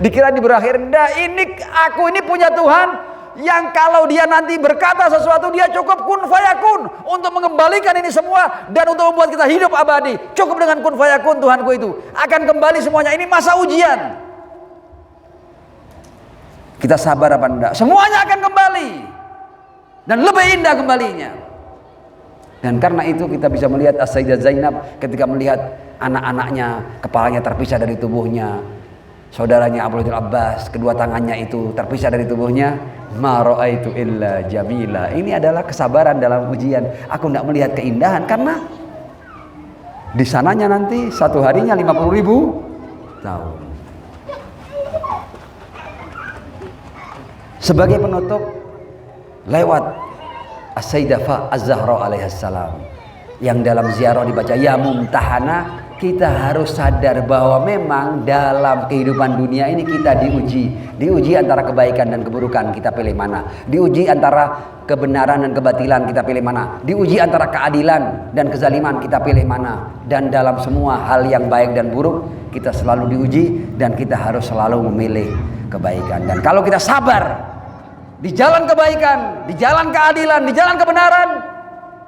Dikira berakhir, aku ini punya Tuhan yang kalau dia nanti berkata sesuatu, dia cukup kun fayakun untuk mengembalikan ini semua dan untuk membuat kita hidup abadi. Cukup dengan kun fayakun, Tuhanku itu akan kembali semuanya. Ini masa ujian. Kita sabar apa enggak? Semuanya akan kembali dan lebih indah kembalinya. Dan karena itu kita bisa melihat As-Sayyidah Zainab ketika melihat anak-anaknya kepalanya terpisah dari tubuhnya, saudaranya Abdullah bin Abbas kedua tangannya itu terpisah dari tubuhnya, ma ra'aitu illa jamila. Ini adalah kesabaran dalam ujian. Aku tidak melihat keindahan karena di sananya nanti satu harinya 50.000 tahun. Sebagai penutup, lewat As-Sayyidah Az-Zahra alaihassalam yang dalam ziarah dibaca ya mumtahana, kita harus sadar bahwa memang dalam kehidupan dunia ini kita diuji antara kebaikan dan keburukan, kita pilih mana, diuji antara kebenaran dan kebatilan, kita pilih mana, diuji antara keadilan dan kezaliman, kita pilih mana. Dan dalam semua hal yang baik dan buruk kita selalu diuji dan kita harus selalu memilih kebaikan. Dan kalau kita sabar di jalan kebaikan, di jalan keadilan, di jalan kebenaran,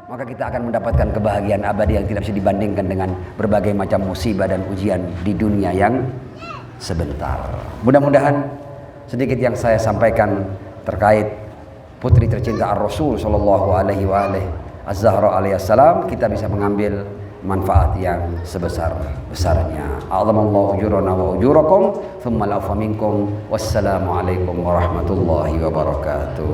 maka kita akan mendapatkan kebahagiaan abadi yang tidak bisa dibandingkan dengan berbagai macam musibah dan ujian di dunia yang sebentar. Mudah-mudahan sedikit yang saya sampaikan terkait putri tercinta Ar-Rasul sallallahu alaihi wa alihi Az-Zahra alaihissalam, kita bisa mengambil manfaat yang sebesar-besarnya. A'zamallahu ujurana wa ujurakum, thumma la'afa minkum. Wassalamualaikum warahmatullahi wabarakatuh.